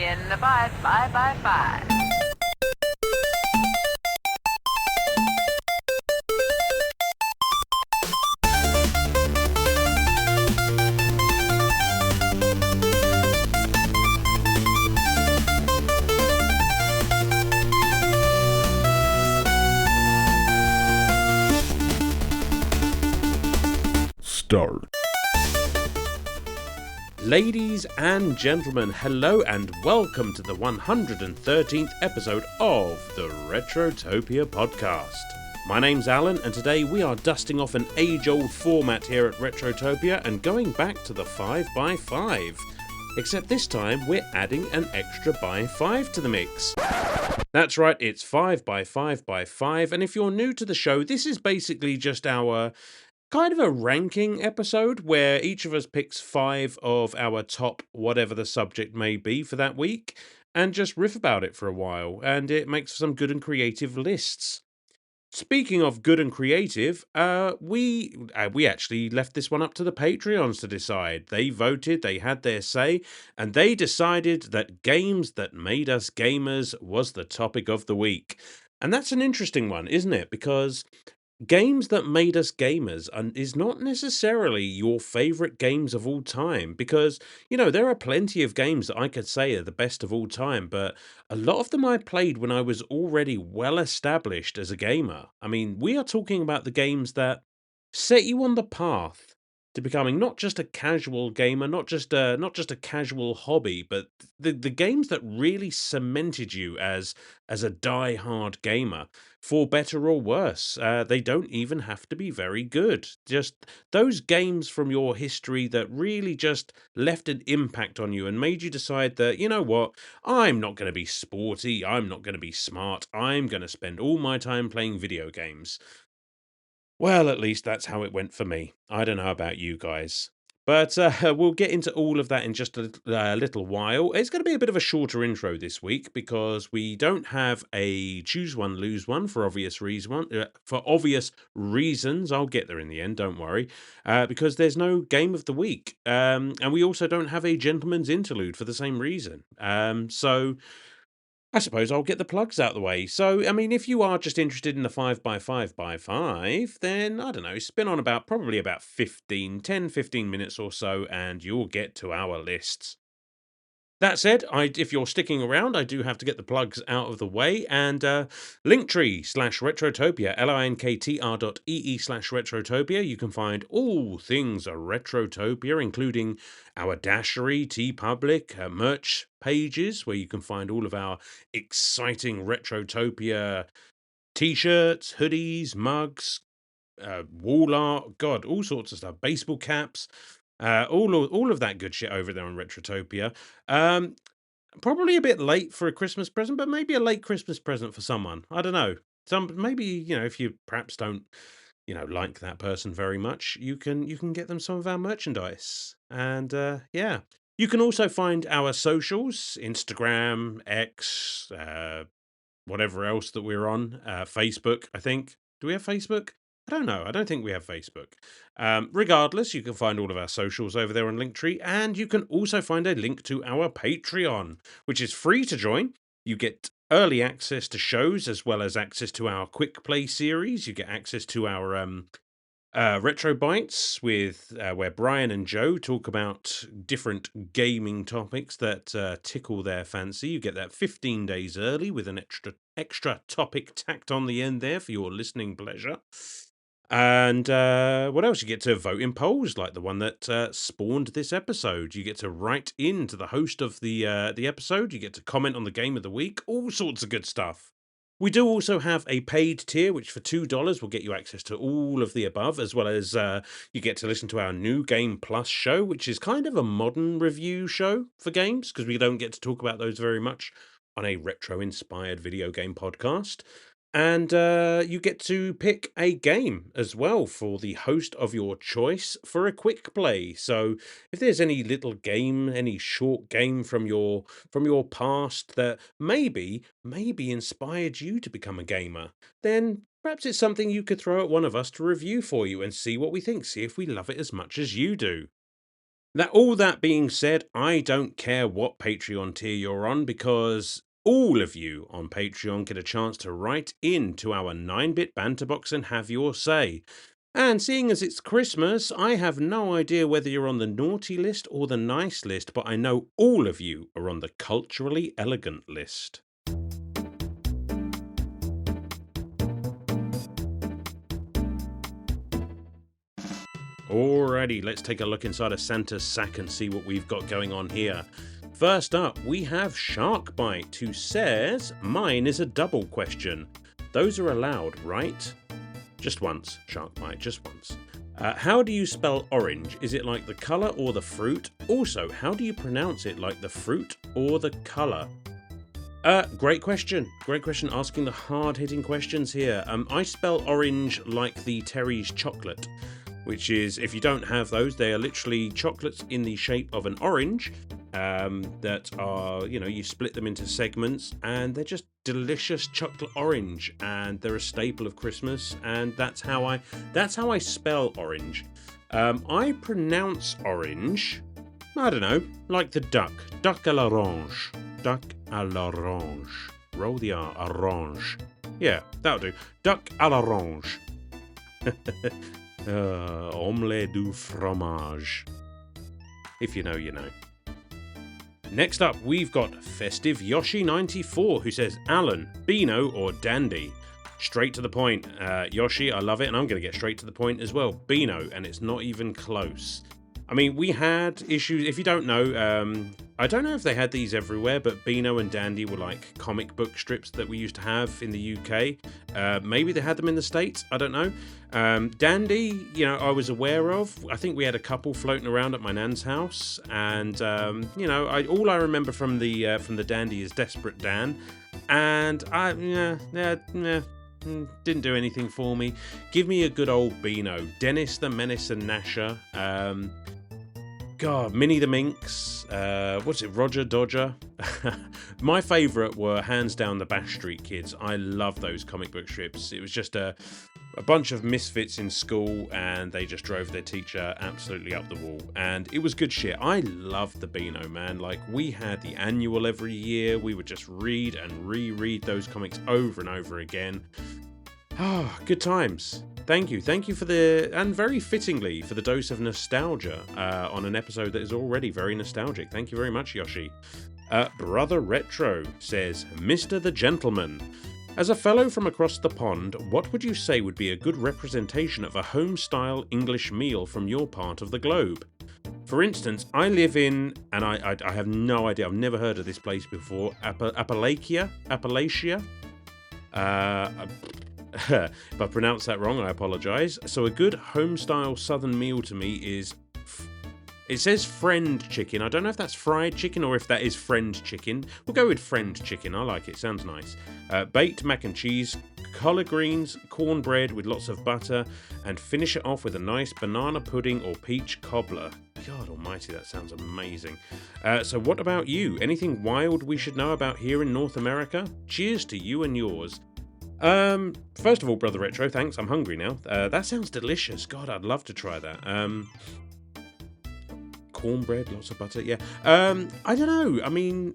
in the 5 by 5. Start. Ladies and gentlemen, hello and welcome to the 113th episode of the Retrotopia podcast. My name's Alan, and today we are dusting off an age-old format here at Retrotopia and going back to the 5x5. Except this time we're adding an extra by 5 to the mix. That's right, it's 5x5x5, and if you're new to the show, this is basically just our kind of a ranking episode where each of us picks 5 of our top whatever the subject may be for that week and just riff about it for a while, and it makes some good and creative lists. Speaking of good and creative, we actually left this one up to the Patreons to decide. They voted, they had their say, and they decided that games that made us gamers was the topic of the week. And that's an interesting one, isn't it? Because games that made us gamers is not necessarily your favorite games of all time, because there are plenty of games that I could say are the best of all time, but a lot of them I played when I was already well established as a gamer. I mean, we are talking about the games that set you on the path to becoming not just a casual gamer, not just a casual hobby, but the games that really cemented you as a die-hard gamer, for better or worse. They don't even have to be very good. Just those games from your history that really just left an impact on you and made you decide that, you know what, I'm not going to be sporty, I'm not going to be smart, I'm going to spend all my time playing video games. Well, at least that's how it went for me. I don't know about you guys. But we'll get into all of that in just a little while. It's going to be a bit of a shorter intro this week because we don't have a choose one, lose one for obvious reasons. I'll get there in the end, don't worry. Because there's no game of the week. And we also don't have a gentleman's interlude for the same reason. So I suppose I'll get the plugs out the way. So, I mean, if you are just interested in the 5x5x5, then, I don't know, spin on probably about 15 minutes or so, and you'll get to our lists. That said, if you're sticking around, I do have to get the plugs out of the way, and Linktree/Retrotopia, linktr.ee/Retrotopia, you can find all things Retrotopia, including our Dashery, TeePublic, merch pages, where you can find all of our exciting Retrotopia t-shirts, hoodies, mugs, wall art, God, all sorts of stuff, baseball caps, all of that good shit over there on Retrotopia. Probably a bit late for a Christmas present, but maybe a late Christmas present for someone. I don't know. Maybe if you perhaps don't like that person very much, you can get them some of our merchandise. And yeah, you can also find our socials: Instagram, X, whatever else that we're on, Facebook. I think. Do we have Facebook? I don't know. I don't think we have Facebook. Regardless, you can find all of our socials over there on Linktree, and you can also find a link to our Patreon, which is free to join. You get early access to shows as well as access to our quick play series. You get access to our Retro Bites with where Brian and Joe talk about different gaming topics that tickle their fancy. You get that 15 days early with an extra topic tacked on the end there for your listening pleasure. And what else? You get to vote in polls like the one that spawned this episode. You get to write in to the host of the episode. You get to comment on the game of the week. All sorts of good stuff. We do also have a paid tier, which for $2 will get you access to all of the above, as well as you get to listen to our New Game Plus show, which is kind of a modern review show for games, because we don't get to talk about those very much on a retro-inspired video game podcast. And you get to pick a game as well for the host of your choice for a quick play. So if there's any little game, any short game from your past that maybe inspired you to become a gamer, then perhaps it's something you could throw at one of us to review for you and see what we think, see if we love it as much as you do. All that being said, I don't care what Patreon tier you're on, because all of you on Patreon get a chance to write into our 9-bit banter box and have your say. And seeing as it's Christmas, I have no idea whether you're on the naughty list or the nice list, but I know all of you are on the culturally elegant list. Alrighty, let's take a look inside of Santa's sack and see what we've got going on here. First up, we have Sharkbite, who says, "Mine is a double question. Those are allowed, right?" Just once, Sharkbite, just once. How do you spell orange? Is it like the colour or the fruit? Also, how do you pronounce it, like the fruit or the colour? Great question. Great question, asking the hard-hitting questions here. I spell orange like the Terry's chocolate, which is, if you don't have those, they are literally chocolates in the shape of an orange, that are, you split them into segments, and they're just delicious chocolate orange, and they're a staple of Christmas, and that's how I spell orange. I pronounce orange, I don't know, like the duck à l'orange, duck à l'orange. Roll the R, orange. Yeah, that'll do. Duck à l'orange. Omelette du fromage. If you know, you know. Next up, we've got Festive Yoshi94, who says, "Alan, Beano or Dandy?" Straight to the point. Yoshi, I love it, and I'm going to get straight to the point as well. Beano, and it's not even close. I mean, we had issues, if you don't know, I don't know if they had these everywhere, but Beano and Dandy were like comic book strips that we used to have in the UK. Maybe they had them in the States, I don't know. Dandy, I was aware of. I think we had a couple floating around at my nan's house, and all I remember from the Dandy is Desperate Dan, and didn't do anything for me. Give me a good old Beano. Dennis the Menace and Gnasher. Minnie the Minx. What's it? Roger Dodger. My favourite were hands down the Bash Street Kids. I love those comic book strips. It was just a bunch of misfits in school, and they just drove their teacher absolutely up the wall. And it was good shit. I loved the Beano, man. Like, we had the annual every year. We would just read and reread those comics over and over again. Good times. Thank you for and very fittingly, for the dose of nostalgia on an episode that is already very nostalgic. Thank you very much, Yoshi. Brother Retro says, "Mr. the Gentleman. As a fellow from across the pond, what would you say would be a good representation of a home-style English meal from your part of the globe? For instance, I live in, and I have no idea, I've never heard of this place before, Appalachia? If I pronounce that wrong, I apologise. So a good home-style southern meal to me is, it says friend chicken. I don't know if that's fried chicken or if that is friend chicken. We'll go with friend chicken. I like it. Sounds nice. Baked mac and cheese, collard greens, cornbread with lots of butter, and finish it off with a nice banana pudding or peach cobbler. God almighty, that sounds amazing. So what about you? Anything wild we should know about here in North America? Cheers to you and yours." First of all, Brother Retro, thanks. I'm hungry now. That sounds delicious. God, I'd love to try that. Cornbread, lots of butter, yeah. I don't know. I mean,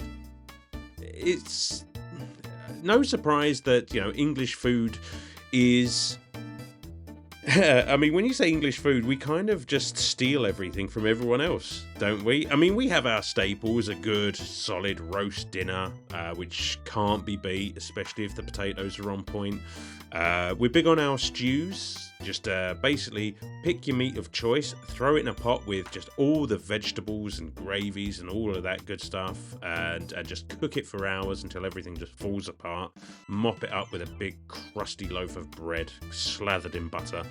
it's no surprise that, English food is... I mean, when you say English food, we kind of just steal everything from everyone else, don't we? I mean, we have our staples, a good, solid roast dinner, which can't be beat, especially if the potatoes are on point. We're big on our stews. Just basically pick your meat of choice, throw it in a pot with just all the vegetables and gravies and all of that good stuff, and just cook it for hours until everything just falls apart. Mop it up with a big crusty loaf of bread slathered in butter.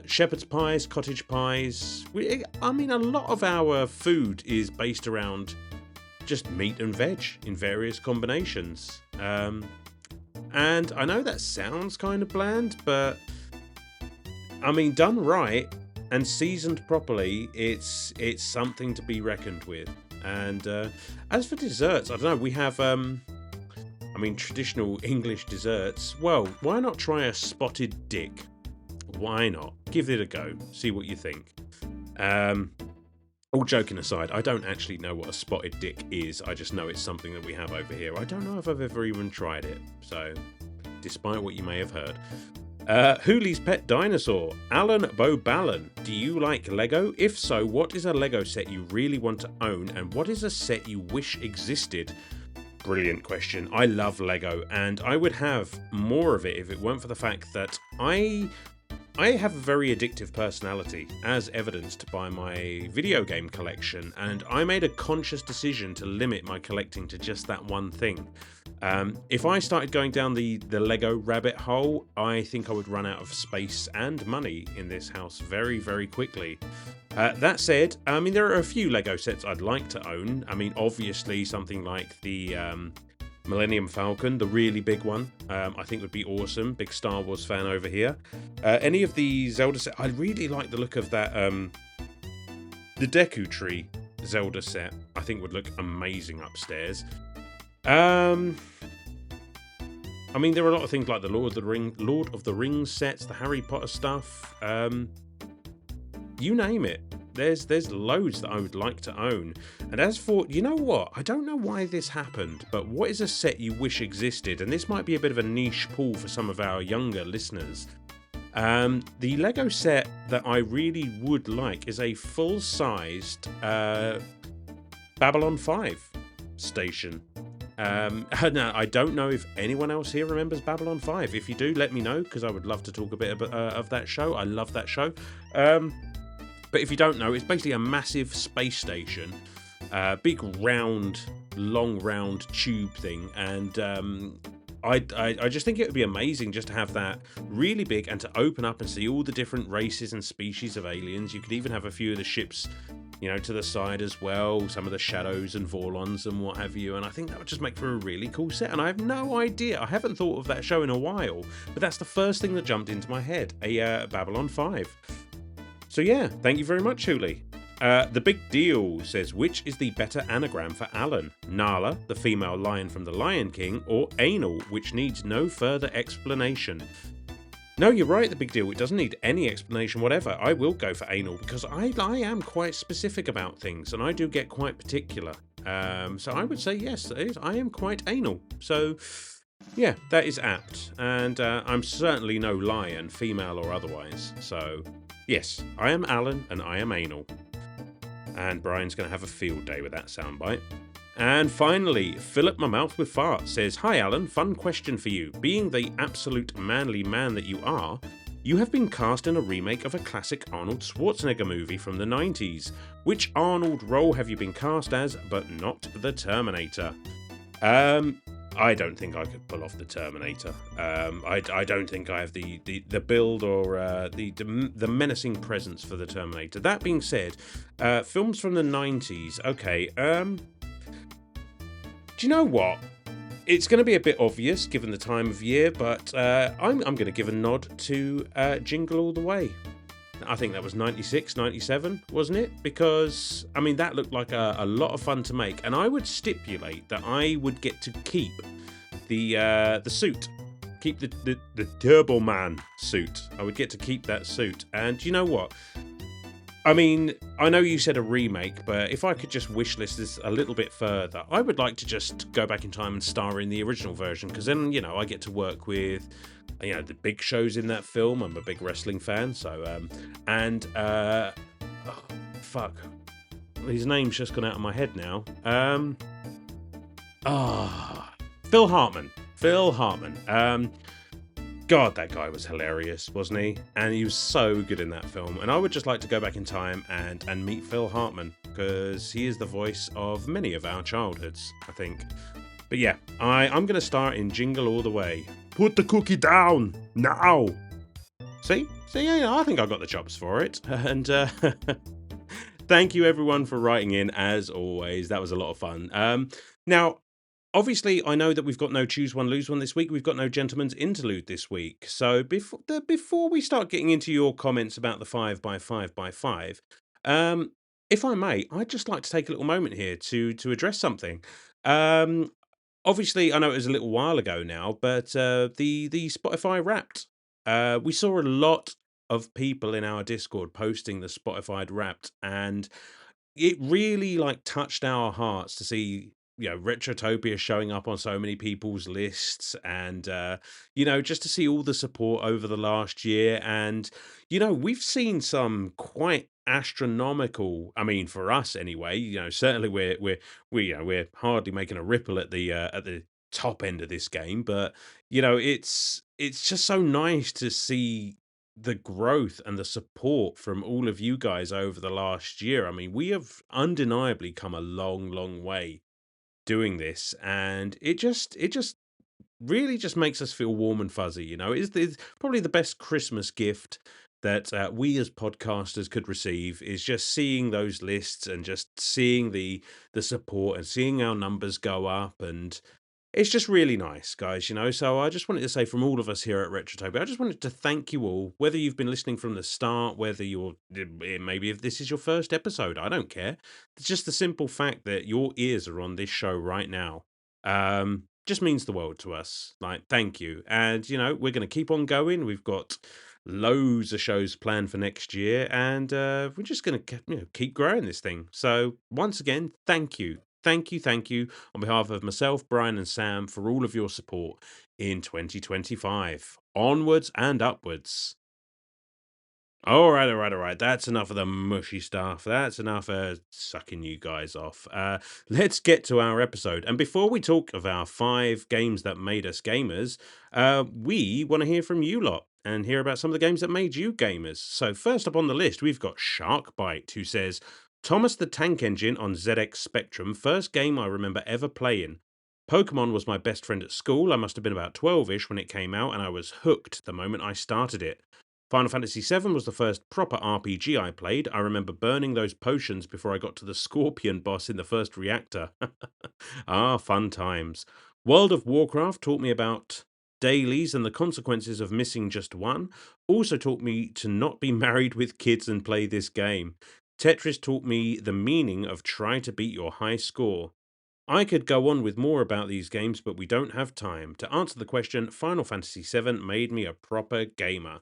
Shepherd's pies, cottage pies. A lot of our food is based around just meat and veg in various combinations. And I know that sounds kind of bland, but I mean, done right and seasoned properly, it's something to be reckoned with. And as for desserts, I don't know, we have traditional English desserts. Well, why not try a spotted dick? Why not? Give it a go. See what you think. All joking aside, I don't actually know what a spotted dick is. I just know it's something that we have over here. I don't know if I've ever even tried it. So, despite what you may have heard. Hoolie's Pet Dinosaur. Alan Boballon. Do you like Lego? If so, what is a Lego set you really want to own? And what is a set you wish existed? Brilliant question. I love Lego, and I would have more of it if it weren't for the fact that I have a very addictive personality, as evidenced by my video game collection, and I made a conscious decision to limit my collecting to just that one thing. If I started going down the Lego rabbit hole, I think I would run out of space and money in this house very, very quickly. That said, I mean, there are a few Lego sets I'd like to own. I mean, obviously something like the Millennium Falcon, the really big one, I think would be awesome. Big Star Wars fan over here. Any of the Zelda sets, I really like the look of that, the Deku Tree Zelda set, I think would look amazing upstairs. I mean, there are a lot of things like the Lord of the Rings sets, the Harry Potter stuff, you name it. There's loads that I would like to own. And as for, you know what? I don't know why this happened, but what is a set you wish existed? And this might be a bit of a niche pull for some of our younger listeners. The Lego set that I really would like is a full-sized Babylon 5 station. Now, I don't know if anyone else here remembers Babylon 5. If you do, let me know, because I would love to talk a bit of that show. I love that show. But if you don't know, it's basically a massive space station, big round, long round tube thing, and I just think it would be amazing just to have that really big and to open up and see all the different races and species of aliens. You could even have a few of the ships, you know, to the side as well, some of the shadows and Vorlons and what have you, and I think that would just make for a really cool set. And I have no idea, I haven't thought of that show in a while, but that's the first thing that jumped into my head, a Babylon 5. So yeah, thank you very much, Huli. The Big Deal says, which is the better anagram for Alan? Nala, the female lion from The Lion King, or anal, which needs no further explanation? No, you're right, The Big Deal. It doesn't need any explanation whatever. I will go for anal because I am quite specific about things and I do get quite particular. So I would say yes, it is. I am quite anal. So yeah, that is apt. And I'm certainly no lion, female or otherwise. So yes, I am Alan and I am anal. And Brian's going to have a field day with that soundbite. And finally, Fill Up My Mouth with Fart says, hi Alan, fun question for you. Being the absolute manly man that you are, you have been cast in a remake of a classic Arnold Schwarzenegger movie from the 90s. Which Arnold role have you been cast as, but not the Terminator? I don't think I could pull off the Terminator. I don't think I have the build or the menacing presence for the Terminator. That being said, films from the 90s. Okay, do you know what? It's going to be a bit obvious given the time of year, but I'm going to give a nod to Jingle All the Way. I think that was 96, 97, wasn't it? Because, I mean, that looked like a lot of fun to make. And I would stipulate that I would get to keep the suit. Keep the Turbo Man suit. I would get to keep that suit. And you know what? I mean, I know you said a remake, but if I could just wishlist this a little bit further, I would like to just go back in time and star in the original version, because then, you know, I get to work with, you know, the big shows in that film. I'm a big wrestling fan, so, fuck. His name's just gone out of my head now. Phil Hartman. Phil Hartman. God, that guy was hilarious, wasn't he? And he was so good in that film. And I would just like to go back in time and meet Phil Hartman, because he is the voice of many of our childhoods, I think. But yeah, I'm going to start in Jingle All the Way. Put the cookie down, now! See, yeah, I think I got the chops for it. And thank you everyone for writing in, as always. That was a lot of fun. Now, obviously, I know that we've got no Choose One, Lose One this week. We've got no Gentleman's Interlude this week. So before we start getting into your comments about the 5x5x5, if I may, I'd just like to take a little moment here to address something. Obviously, I know it was a little while ago now, but the Spotify Wrapped. We saw a lot of people in our Discord posting the Spotify Wrapped, and it really, like, touched our hearts to see, Retrotopia showing up on so many people's lists and, just to see all the support over the last year. And, we've seen some quite astronomical, I mean, for us anyway, certainly we're hardly making a ripple at the top end of this game, but, it's just so nice to see the growth and the support from all of you guys over the last year. I mean, we have undeniably come a long, long way doing this, and it just really just makes us feel warm and fuzzy. It's probably the best Christmas gift that we as podcasters could receive is just seeing those lists and just seeing the support and seeing our numbers go up. And it's just really nice, guys, So I just wanted to say from all of us here at Retrotopia, I just wanted to thank you all, whether you've been listening from the start, whether maybe if this is your first episode, I don't care. It's just the simple fact that your ears are on this show right now. Just means the world to us. Like, thank you. And, we're going to keep on going. We've got loads of shows planned for next year, and we're just going to keep growing this thing. So once again, thank you. Thank you on behalf of myself, Brian, and Sam for all of your support in 2025. Onwards and upwards. All right. That's enough of the mushy stuff. That's enough sucking you guys off. Let's get to our episode. And before we talk of our 5 games that made us gamers, we want to hear from you lot and hear about some of the games that made you gamers. So first up on the list, we've got Sharkbite, who says, Thomas the Tank Engine on ZX Spectrum, first game I remember ever playing. Pokemon was my best friend at school. I must have been about 12-ish when it came out, and I was hooked the moment I started it. Final Fantasy VII was the first proper RPG I played. I remember burning those potions before I got to the Scorpion boss in the first reactor. Ah, fun times. World of Warcraft taught me about dailies and the consequences of missing just one. Also taught me to not be married with kids and play this game. Tetris taught me the meaning of try to beat your high score. I could go on with more about these games, but we don't have time. To answer the question, Final Fantasy VII made me a proper gamer.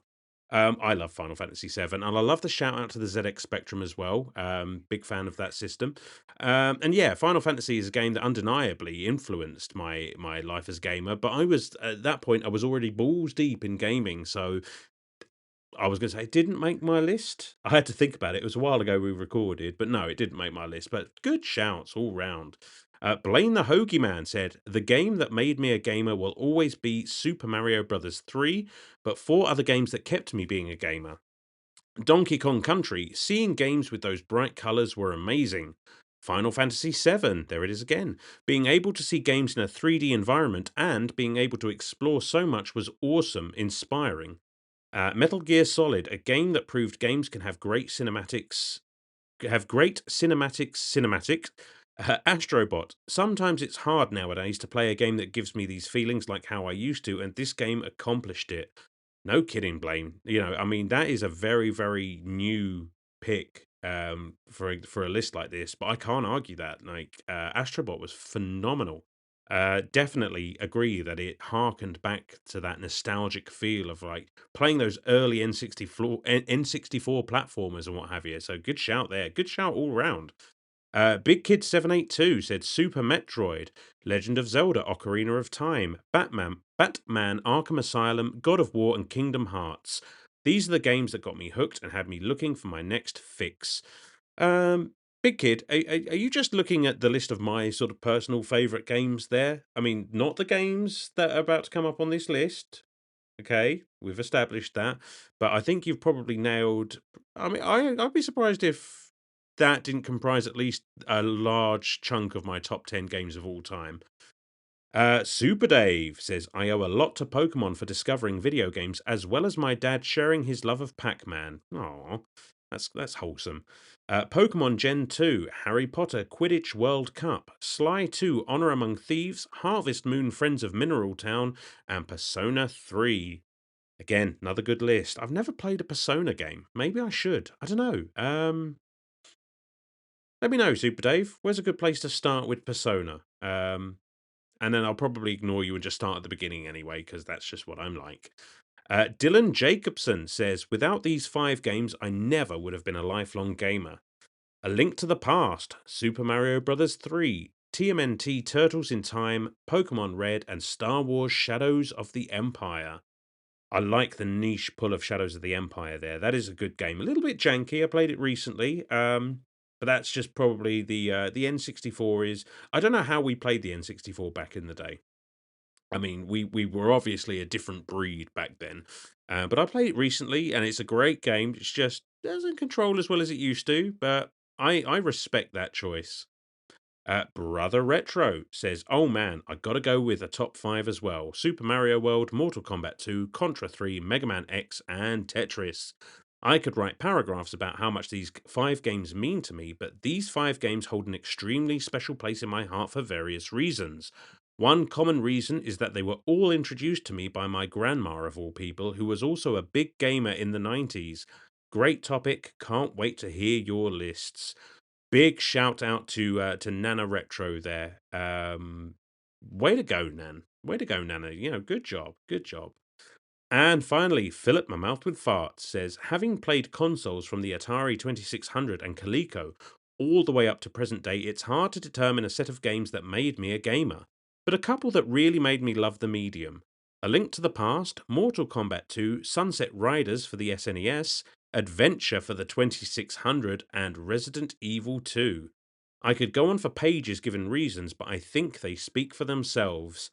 I love Final Fantasy VII, and I love the shout out to the ZX Spectrum as well. Big fan of that system. And yeah, Final Fantasy is a game that undeniably influenced my life as a gamer. But I was at that point, I was already balls deep in gaming, so I was going to say it didn't make my list. I had to think about it. It was a while ago we recorded, but no, it didn't make my list. But good shouts all round. Blaine the Hoagie Man said, the game that made me a gamer will always be Super Mario Bros. 3, but 4 other games that kept me being a gamer. Donkey Kong Country, seeing games with those bright colours were amazing. Final Fantasy VII, there it is again. Being able to see games in a 3D environment and being able to explore so much was awesome, inspiring. Metal Gear Solid, a game that proved games can have great cinematics. Cinematic. Astrobot. Sometimes it's hard nowadays to play a game that gives me these feelings like how I used to, and this game accomplished it. No kidding, Blaine. I mean, that is a very, very new pick for a list like this, but I can't argue that. Like, Astrobot was phenomenal. Definitely agree that it harkened back to that nostalgic feel of like playing those early N64 platformers and what have you. So good shout there. Good shout all round. Big Kid 782 said Super Metroid, Legend of Zelda Ocarina of Time, Batman Arkham Asylum, God of War, and Kingdom Hearts. These are the games that got me hooked and had me looking for my next fix. Um, Big Kid, are you just looking at the list of my sort of personal favorite games there? I mean, not the games that are about to come up on this list. Okay, we've established that, but I think you've probably nailed. I mean, I'd be surprised if that didn't comprise at least a large chunk of my top 10 games of all time. Super Dave says, I owe a lot to Pokemon for discovering video games, as well as my dad sharing his love of Pac-Man. Aw, that's wholesome. Pokemon Gen 2, Harry Potter Quidditch World Cup, Sly 2 Honor Among Thieves, Harvest Moon Friends of Mineral Town, and Persona 3. Again, another good list. I've never played a Persona game. Maybe I should. I don't know. Let me know, Super Dave. Where's a good place to start with Persona? And then I'll probably ignore you and just start at the beginning anyway, because that's just what I'm like. Dylan Jacobson says, without these 5 games, I never would have been a lifelong gamer. A Link to the Past, Super Mario Bros. 3, TMNT Turtles in Time, Pokemon Red, and Star Wars Shadows of the Empire. I like the niche pull of Shadows of the Empire there. That is a good game. A little bit janky. I played it recently, but that's just probably the N64 is. I don't know how we played the N64 back in the day. I mean, we were obviously a different breed back then, but I played it recently, and it's a great game. It's just doesn't control as well as it used to, but I respect that choice. Brother Retro says, "Oh man, I gotta go with a top 5 as well. Super Mario World, Mortal Kombat 2, Contra 3, Mega Man X, and Tetris. I could write paragraphs about how much these 5 games mean to me, but these 5 games hold an extremely special place in my heart for various reasons. One common reason is that they were all introduced to me by my grandma, of all people, who was also a big gamer in the 90s. Great topic. Can't wait to hear your lists." Big shout out to Nana Retro there. Way to go, Nan. Way to go, Nana. You know, good job. Good job. And finally, Philip My Mouth with Farts says, having played consoles from the Atari 2600 and Coleco all the way up to present day, it's hard to determine a set of games that made me a gamer, but a couple that really made me love the medium. A Link to the Past, Mortal Kombat 2, Sunset Riders for the SNES, Adventure for the 2600, and Resident Evil 2. I could go on for pages given reasons, but I think they speak for themselves.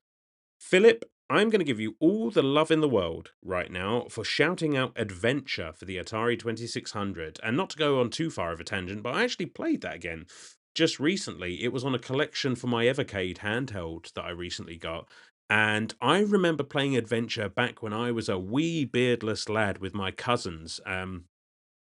Philip, I'm going to give you all the love in the world right now for shouting out Adventure for the Atari 2600. And not to go on too far of a tangent, but I actually played that again just recently. It was on a collection for my Evercade handheld that I recently got. And I remember playing Adventure back when I was a wee beardless lad with my cousins.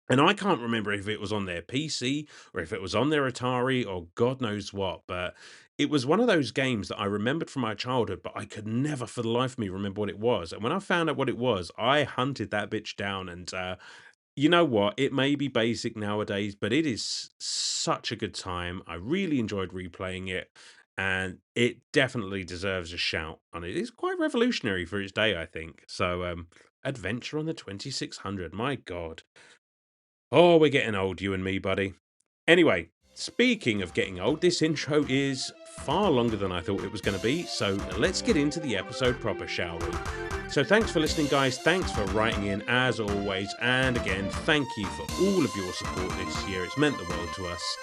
And I can't remember if it was on their PC or if it was on their Atari or God knows what, but it was one of those games that I remembered from my childhood, but I could never for the life of me remember what it was. And when I found out what it was, I hunted that bitch down. And you know what? It may be basic nowadays, but it is such a good time. I really enjoyed replaying it, and it definitely deserves a shout. And it is quite revolutionary for its day, I think. So, Adventure on the 2600, my God. Oh, we're getting old, you and me, buddy. Anyway, speaking of getting old, this intro is far longer than I thought it was going to be, so let's get into the episode proper, shall we? So thanks for listening, guys. Thanks for writing in, as always. And again, thank you for all of your support this year. It's meant the world to us.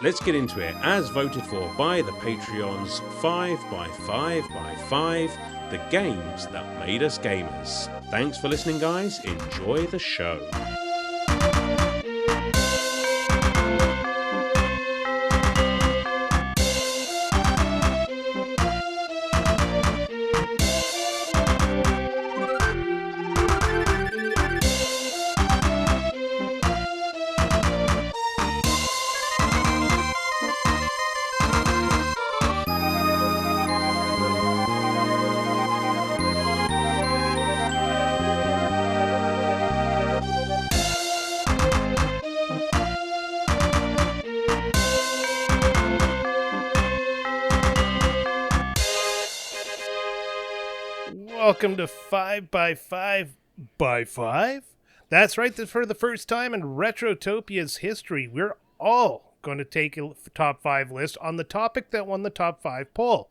Let's get into it. As voted for by the Patreons, 5x5x5, the games that made us gamers. Thanks for listening, guys. Enjoy the show. Welcome to 5x5x5. That's right, for the first time in Retrotopia's history, we're all going to take a top 5 list on the topic that won the top 5 poll.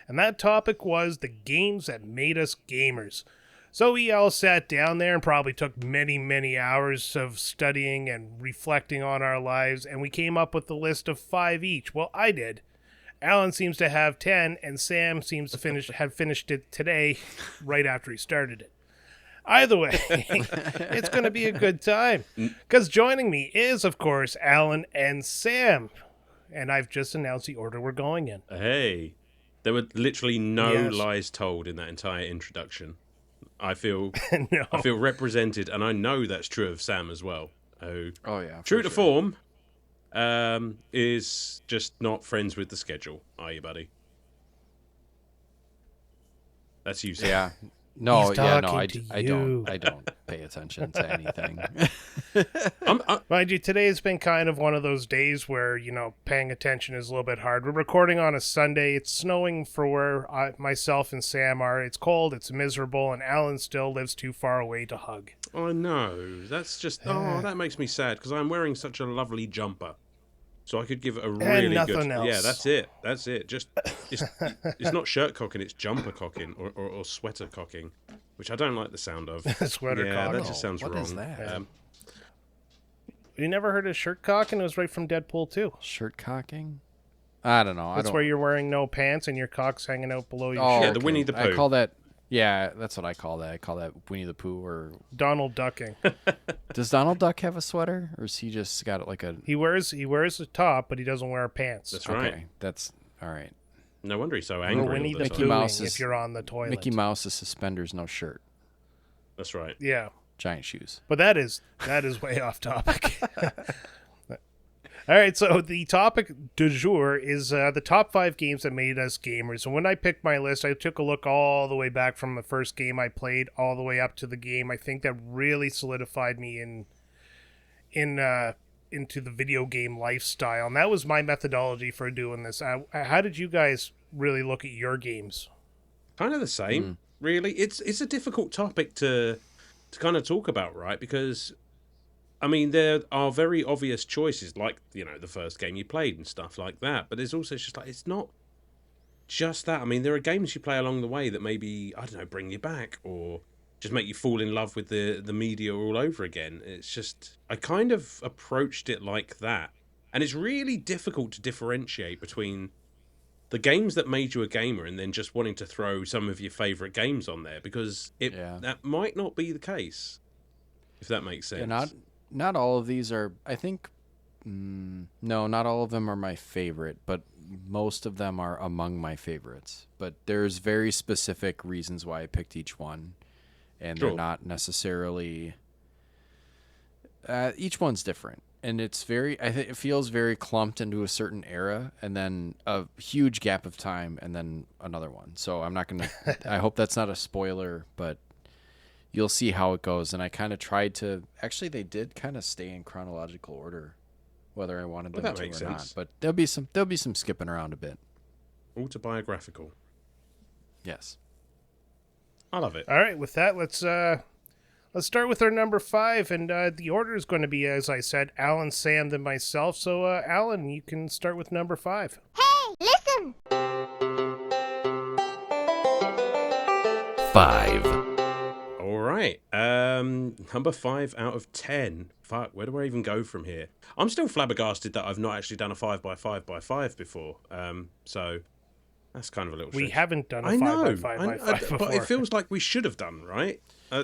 And that topic was the games that made us gamers. So we all sat down there and probably took many, many hours of studying and reflecting on our lives, and we came up with the list of 5 each. Well, I did. Alan seems to have 10, and Sam seems to have finished it today, right after he started it. Either way, it's going to be a good time. Because joining me is, of course, Alan and Sam. And I've just announced the order we're going in. Hey, there were literally no lies told in that entire introduction. I feel No. I feel represented, and I know that's true of Sam as well. Oh yeah, true to form. Is just not friends with the schedule, are you, buddy? That's you, Sam. Yeah. No, He's yeah, no, talking I to don't pay attention to anything. Mind you, today has been kind of one of those days where, paying attention is a little bit hard. We're recording on a Sunday. It's snowing for where myself and Sam are. It's cold, it's miserable, and Alan still lives too far away to hug. Oh, no. That's just... Oh, that makes me sad, because I'm wearing such a lovely jumper. So I could give it a really nothing good. else. Yeah, that's it. That's it. Just it's not shirt cocking, it's jumper cocking or sweater cocking, which I don't like the sound of. Sweater Yeah, cock. that just sounds What wrong. is that? You never heard of shirt cocking? It was right from Deadpool 2. Shirt cocking? I don't know. That's where you're wearing no pants and your cock's hanging out below your Oh, shirt. Yeah, the Winnie the I Pooh. call that. Yeah, that's what I call that. I call that Winnie the Pooh. Or Donald ducking. does Donald Duck have a sweater, or is he just got it like a? He wears a top, but he doesn't wear pants. That's right. Okay, that's all right. No wonder he's so Or angry. Winnie all the the Mickey Pooh time. Mouse is- if you're on the toilet. Mickey Mouse's suspenders, no shirt, That's right. Yeah. giant shoes. But that is way off topic. All right, so the topic du jour is the top 5 games that made us gamers. And when I picked my list, I took a look all the way back from the first game I played all the way up to the game I think that really solidified me into the video game lifestyle. And that was my methodology for doing this. How did you guys really look at your games? Kind of the same, really. It's a difficult topic to kind of talk about, right? Because I mean, there are very obvious choices, like, you know, the first game you played and stuff like that. But there's also just like, it's not just that. I mean, there are games you play along the way that maybe, I don't know, bring you back or just make you fall in love with the media all over again. It's just, I kind of approached it like that. And it's really difficult to differentiate between the games that made you a gamer and then just wanting to throw some of your favourite games on there, because that might not be the case, if that makes sense. Yeah, not all of these are. I think no, not all of them are my favorite, but most of them are among my favorites. But there's very specific reasons why I picked each one, and they're not necessarily. Each one's different, and it's very. I think it feels very clumped into a certain era, and then a huge gap of time, and then another one. So I'm not gonna. I hope that's not a spoiler, but you'll see how it goes. And I kind of tried to. Actually, they did kind of stay in chronological order, whether I wanted them to or not. But there'll be some skipping around a bit. Autobiographical. Yes. I love it. All right, with that, let's start with our number 5, and the order is going to be, as I said, Alan, Sam, then myself. So, Alan, you can start with number 5. Hey, listen! 5. All right. Number 5 out of 10. Fuck, where do I even go from here? I'm still flabbergasted that I've not actually done a 5x5x5 before. So that's kind of a little We strange. haven't done a 5x5x5 before. But it feels like we should have done, right?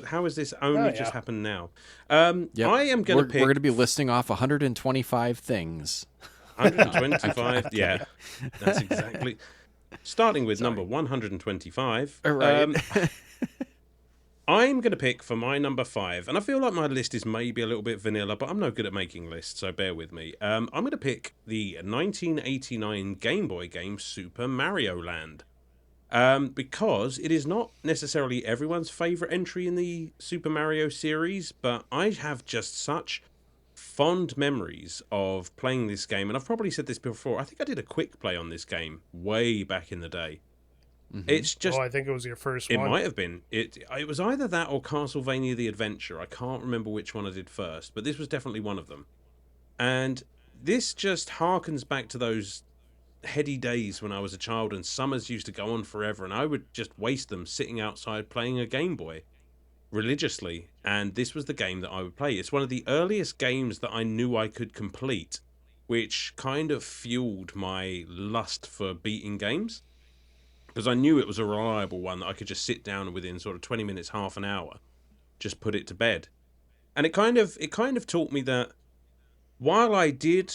How has this only just happened now? Yep. I am going to pick... We're going to be listing off 125 things. 125, yeah. That's exactly... Starting with number 125. All right. I'm going to pick for my number 5, and I feel like my list is maybe a little bit vanilla, but I'm no good at making lists, so bear with me. I'm going to pick the 1989 Game Boy game Super Mario Land, because it is not necessarily everyone's favourite entry in the Super Mario series, but I have just such fond memories of playing this game, and I've probably said this before. I think I did a quick play on this game way back in the day. Mm-hmm. It's just. I think it was your first one. It might have been. It was either that or Castlevania the Adventure. I can't remember which one I did first, but this was definitely one of them. And this just harkens back to those heady days when I was a child and summers used to go on forever, and I would just waste them sitting outside playing a Game Boy religiously. And this was the game that I would play. It's one of the earliest games that I knew I could complete, which kind of fueled my lust for beating games. Because I knew it was a reliable one that I could just sit down and within sort of 20 minutes, half an hour, just put it to bed. And it kind of taught me that while I did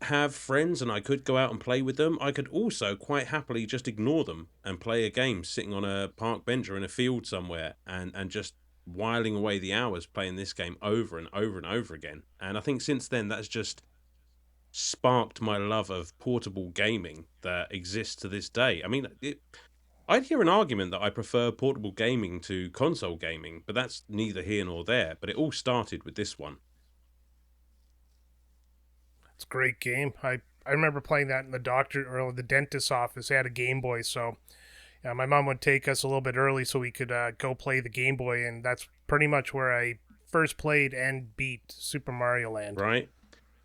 have friends and I could go out and play with them, I could also quite happily just ignore them and play a game sitting on a park bench or in a field somewhere and just whiling away the hours playing this game over and over and over again. And I think since then that's just sparked my love of portable gaming that exists to this day. I mean, I'd hear an argument that I prefer portable gaming to console gaming, but that's neither here nor there. But it all started with this one. It's a great game. I remember playing that in the doctor or the dentist's office. They had a Game Boy, so my mom would take us a little bit early so we could go play the Game Boy, and that's pretty much where I first played and beat Super Mario Land. Right.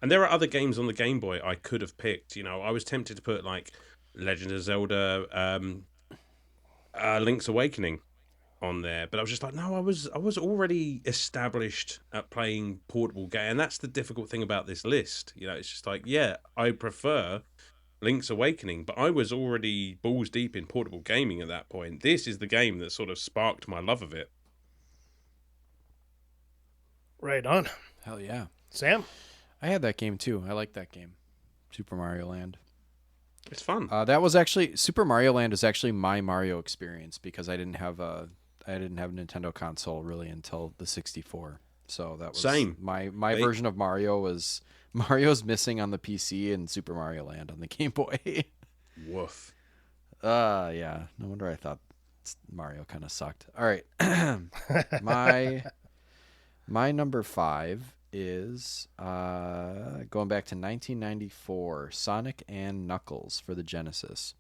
And there are other games on the Game Boy I could have picked. You know, I was tempted to put like Legend of Zelda, Link's Awakening on there, but I was just like, no, I was already established at playing portable game, and that's the difficult thing about this list. You know, it's just like, yeah, I prefer Link's Awakening, but I was already balls deep in portable gaming at that point. This is the game that sort of sparked my love of it. Right on. Hell yeah. Sam? I had that game too. I like that game. Super Mario Land. It's fun. That was actually Super Mario Land is actually my Mario experience because I didn't have a Nintendo console really until the 64. So that was Same. My version of Mario was Mario's Missing on the PC and Super Mario Land on the Game Boy. Woof. Yeah. No wonder I thought Mario kind of sucked. All right. My number 5 is going back to 1994, Sonic and Knuckles for the Genesis.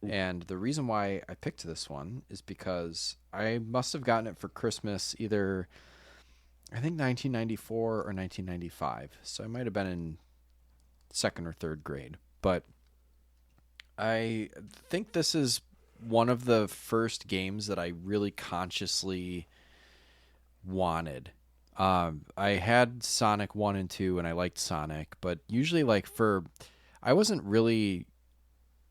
And the reason why I picked this one is because I must have gotten it for Christmas either, I think 1994 or 1995. So I might have been in second or third grade. But I think this is one of the first games that I really consciously wanted. I had Sonic 1 and 2 and I liked Sonic, but usually I wasn't really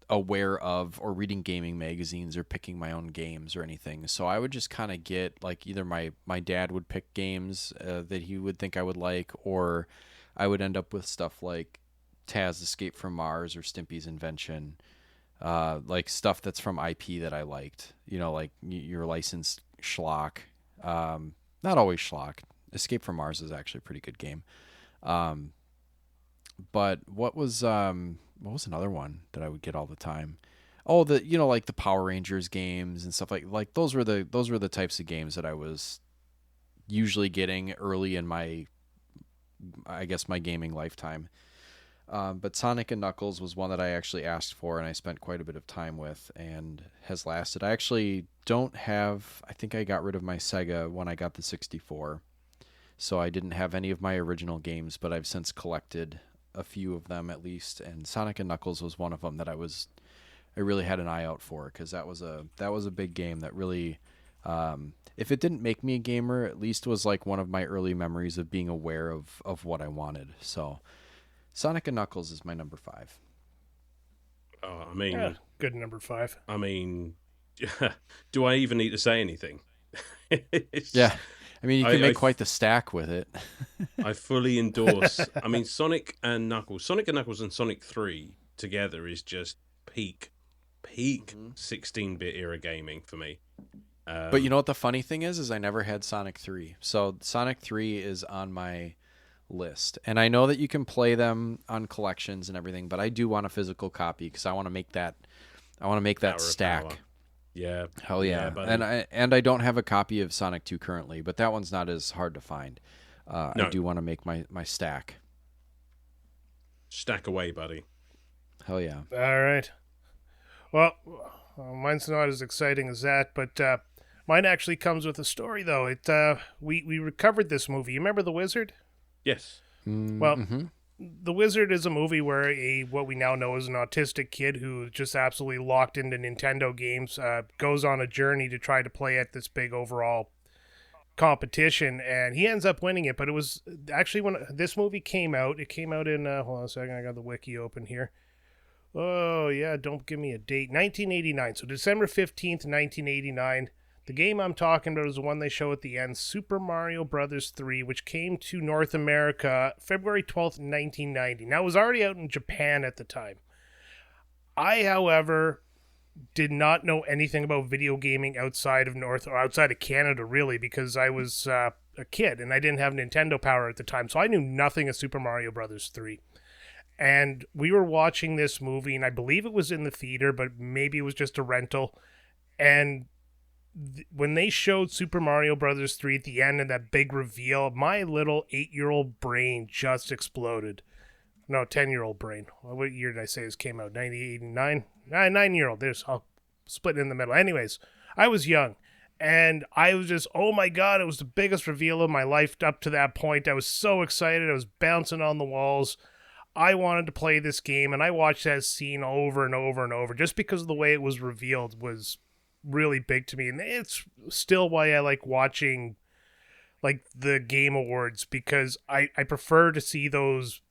aware of or reading gaming magazines or picking my own games or anything. So I would just kind of get like either my dad would pick games that he would think I would like, or I would end up with stuff like Taz Escape from Mars or Stimpy's Invention, like stuff that's from IP that I liked, like your licensed schlock. Not always schlock. Escape from Mars is actually a pretty good game. But what was another one that I would get all the time? Oh, like the Power Rangers games and stuff like those were the types of games that I was usually getting early in my gaming lifetime. But Sonic and Knuckles was one that I actually asked for and I spent quite a bit of time with and has lasted. I actually I think I got rid of my Sega when I got the 64. So I didn't have any of my original games, but I've since collected a few of them at least. And Sonic and Knuckles was one of them that I really had an eye out for, because that was a big game that really, if it didn't make me a gamer, at least was like one of my early memories of being aware of what I wanted. So Sonic and Knuckles is my number 5. Oh, I mean, Yeah, good number 5. I mean, do I even need to say anything? Yeah. I mean, you can make quite the stack with it. I fully endorse. I mean, Sonic and Knuckles and Sonic 3 together is just peak 16-bit era gaming for me. But you know what the funny thing is I never had Sonic 3. So Sonic 3 is on my list. And I know that you can play them on collections and everything, but I do want a physical copy because I want to make that stack. Yeah. Hell yeah. And I don't have a copy of Sonic 2 currently, but that one's not as hard to find. No. I do want to make my stack. Stack away, buddy. Hell yeah. All right. Well, mine's not as exciting as that, but mine actually comes with a story, though. We recovered this movie. You remember The Wizard? Yes. Well, The Wizard is a movie where what we now know is an autistic kid who just absolutely locked into Nintendo games goes on a journey to try to play at this big overall competition, and he ends up winning it. But it was actually when this movie came out, it came out in, hold on a second, I got the wiki open here. Oh, yeah, don't give me a date. 1989, so December 15th, 1989. The game I'm talking about is the one they show at the end, Super Mario Bros. 3, which came to North America February 12th, 1990. Now, it was already out in Japan at the time. I, however, did not know anything about video gaming outside of Canada, really, because I was a kid and I didn't have Nintendo Power at the time, so I knew nothing of Super Mario Bros. 3. And we were watching this movie, and I believe it was in the theater, but maybe it was just a rental, and when they showed Super Mario Bros. 3 at the end and that big reveal, my little 8-year-old brain just exploded. No, 10-year-old brain. What year did I say this came out? 1989? 9-year-old. I'll split it in the middle. Anyways, I was young. And I was just, oh my God, it was the biggest reveal of my life up to that point. I was so excited. I was bouncing on the walls. I wanted to play this game, and I watched that scene over and over and over just because of the way it was revealed was really big to me. And it's still why I like watching like the Game Awards, because I prefer to see those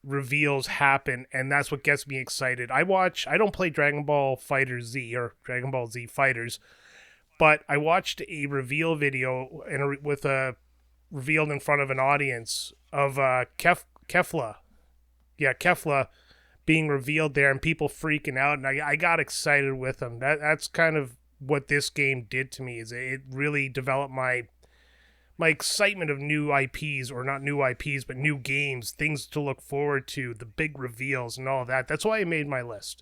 reveals happen, and that's what gets me excited. I don't play Dragon Ball Fighter Z or Dragon Ball Z Fighters, but I watched a reveal video with a revealed in front of an audience of Kefla. Yeah, Kefla being revealed there and people freaking out, and I got excited with them. That's kind of what this game did to me, is it really developed my excitement of new IPs, or not new IPs, but new games, things to look forward to, the big reveals and all that. That's why I made my list,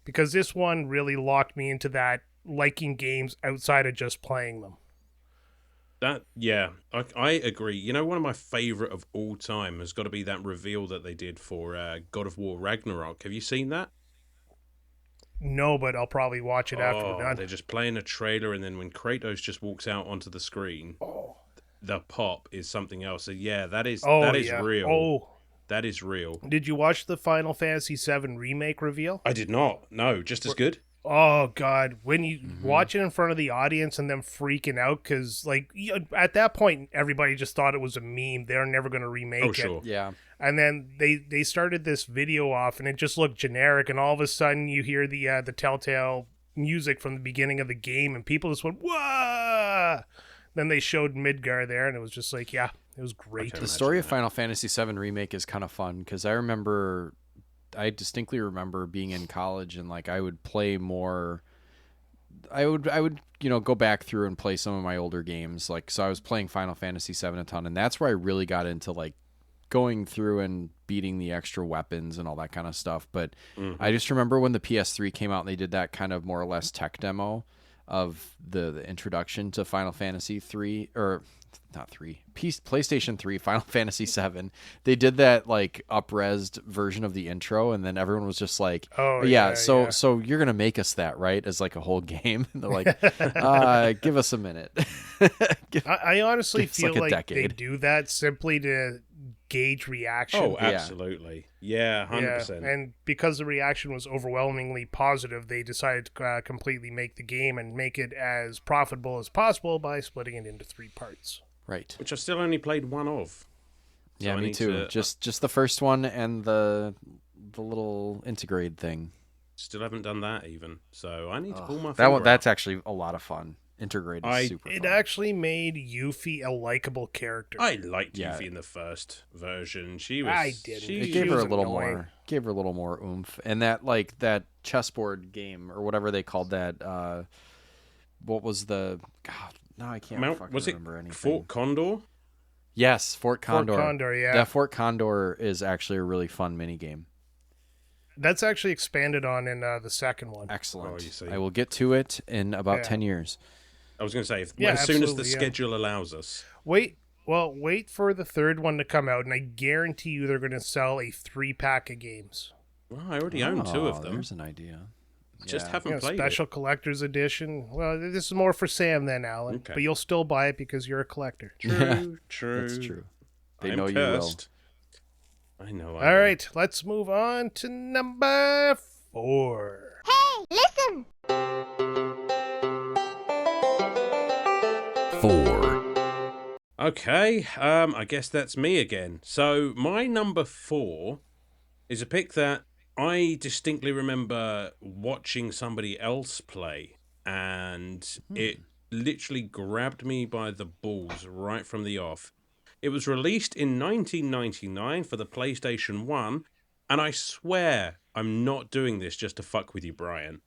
because this one really locked me into that liking games outside of just playing them. I agree. You know, one of my favorite of all time has got to be that reveal that they did for God of War Ragnarok. Have you seen that? No, but I'll probably watch it after we're done. They're just playing a trailer, and then when Kratos just walks out onto the screen, the pop is something else. So yeah, that is real. Oh, that is real. Did you watch the Final Fantasy VII remake reveal? I did not. No, just as good. Oh God, when you watch it in front of the audience and them freaking out, because like at that point everybody just thought it was a meme. They're never going to remake it. Sure. Yeah. And then they started this video off, and it just looked generic. And all of a sudden, you hear the Telltale music from the beginning of the game, and people just went "Whoa!" Then they showed Midgar there, and it was just like, yeah, it was great. The story of Final Fantasy VII Remake is kind of fun, because I distinctly remember being in college, and like I would play more. I would go back through and play some of my older games. Like, so I was playing Final Fantasy VII a ton, and that's where I really got into like going through and beating the extra weapons and all that kind of stuff. But I just remember when the PS3 came out and they did that kind of more or less tech demo of the introduction to Final Fantasy 3, or not 3, PlayStation 3, Final Fantasy 7. They did that like up-resed version of the intro, and then everyone was just like, so you're going to make us that, right? As like a whole game. And they're like, give us a minute. I honestly feel like they decade. do that simply to gauge reaction. Oh, absolutely. Yeah, 100%. Yeah, and because the reaction was overwhelmingly positive, they decided to completely make the game and make it as profitable as possible by splitting it into 3 parts. Right. Which I've still only played one of. So Yeah, me too. Just the first one and the little integrate thing. Still haven't done that even. So I need to pull my that one. finger That's out. actually a lot of fun. Integrate is super fun. It actually made Yuffie a likable character. I liked Yuffie in the first version. She was. I didn't. It She gave her was a little annoying. more. Gave her a little more oomph. And that chessboard game or whatever they called that. What was the? God, no, I can't fucking remember anything. Fort Condor? Yes, Fort Condor. Fort Condor, yeah. That Fort Condor is actually a really fun mini game. That's actually expanded on in the second one. Excellent. Oh, you see. I will get to it in about 10 years. I was going to say, Yeah, as soon as the absolutely, yeah. schedule allows us. Wait for the third one to come out, and I guarantee you they're going to sell a 3-pack of games. Well, I already own 2 of them. There's an idea. Just Yeah. haven't played special collector's edition. Well, this is more for Sam than Alan, Okay. but you'll still buy it because you're a collector. it. True. That's true. They I'm know cursed. I know. I All will. right, let's move on to number 4. Hey, listen! 4, Okay, I guess that's me again. So my number 4 is a pick that I distinctly remember watching somebody else play, and it literally grabbed me by the balls right from the off. It was released in 1999 for the PlayStation 1, and I swear I'm not doing this just to fuck with you, Brian.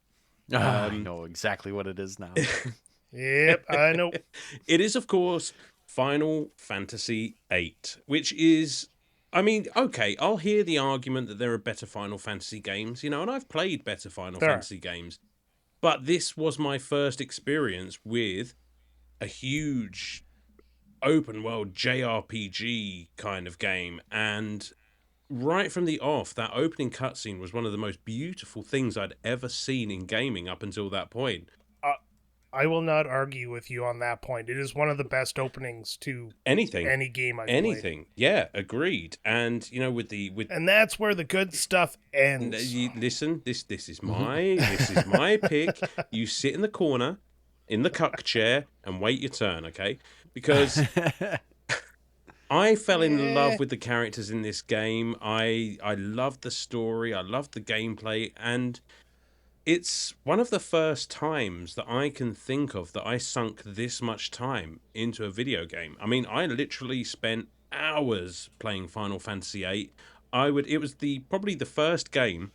I know exactly what it is now. Yep, I know. It is, of course, Final Fantasy VIII, which is, I mean, okay, I'll hear the argument that there are better Final Fantasy games, and I've played better Final Fantasy games, but this was my first experience with a huge open world JRPG kind of game, and right from the off, that opening cutscene was one of the most beautiful things I'd ever seen in gaming up until that point. I will not argue with you on that point. It is one of the best openings to Anything. any game I've played. Anything. Yeah, agreed. And with And that's where the good stuff ends. listen, this is my pick. You sit in the corner in the cuck chair and wait your turn, okay? Because I fell in love with the characters in this game. I loved the story, I loved the gameplay, and it's one of the first times that I can think of that I sunk this much time into a video game. I mean, I literally spent hours playing Final Fantasy VIII. It was probably the first game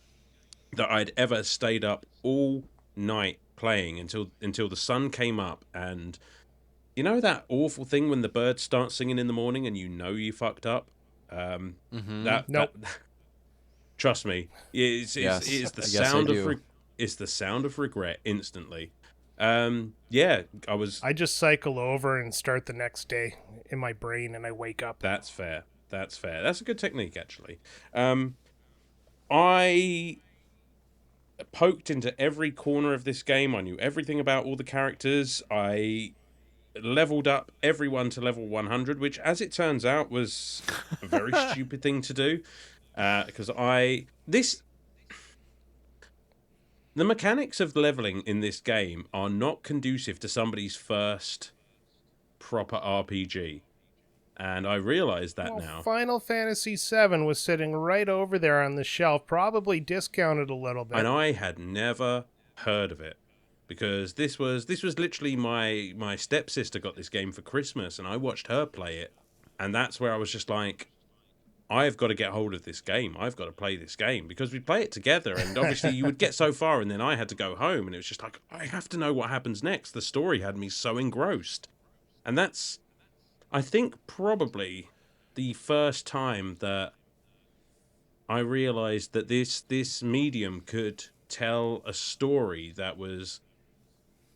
that I'd ever stayed up all night playing until the sun came up. And you know that awful thing when the birds start singing in the morning and you fucked up? Trust me, it's the sound of it's the sound of regret instantly. I just cycle over and start the next day in my brain, and I wake up. That's fair. That's a good technique, actually. I poked into every corner of this game. I knew everything about all the characters. I leveled up everyone to level 100, which, as it turns out, was a very stupid thing to do. Because the mechanics of leveling in this game are not conducive to somebody's first proper RPG. And I realize that now. Final Fantasy VII was sitting right over there on the shelf, probably discounted a little bit. And I had never heard of it. Because this was literally my stepsister got this game for Christmas, and I watched her play it. And that's where I was just like, I've got to get hold of this game. I've got to play this game, because we play it together, and obviously you would get so far and then I had to go home, and it was just like, I have to know what happens next. The story had me so engrossed. And that's, I think, probably the first time that I realized that this medium could tell a story that was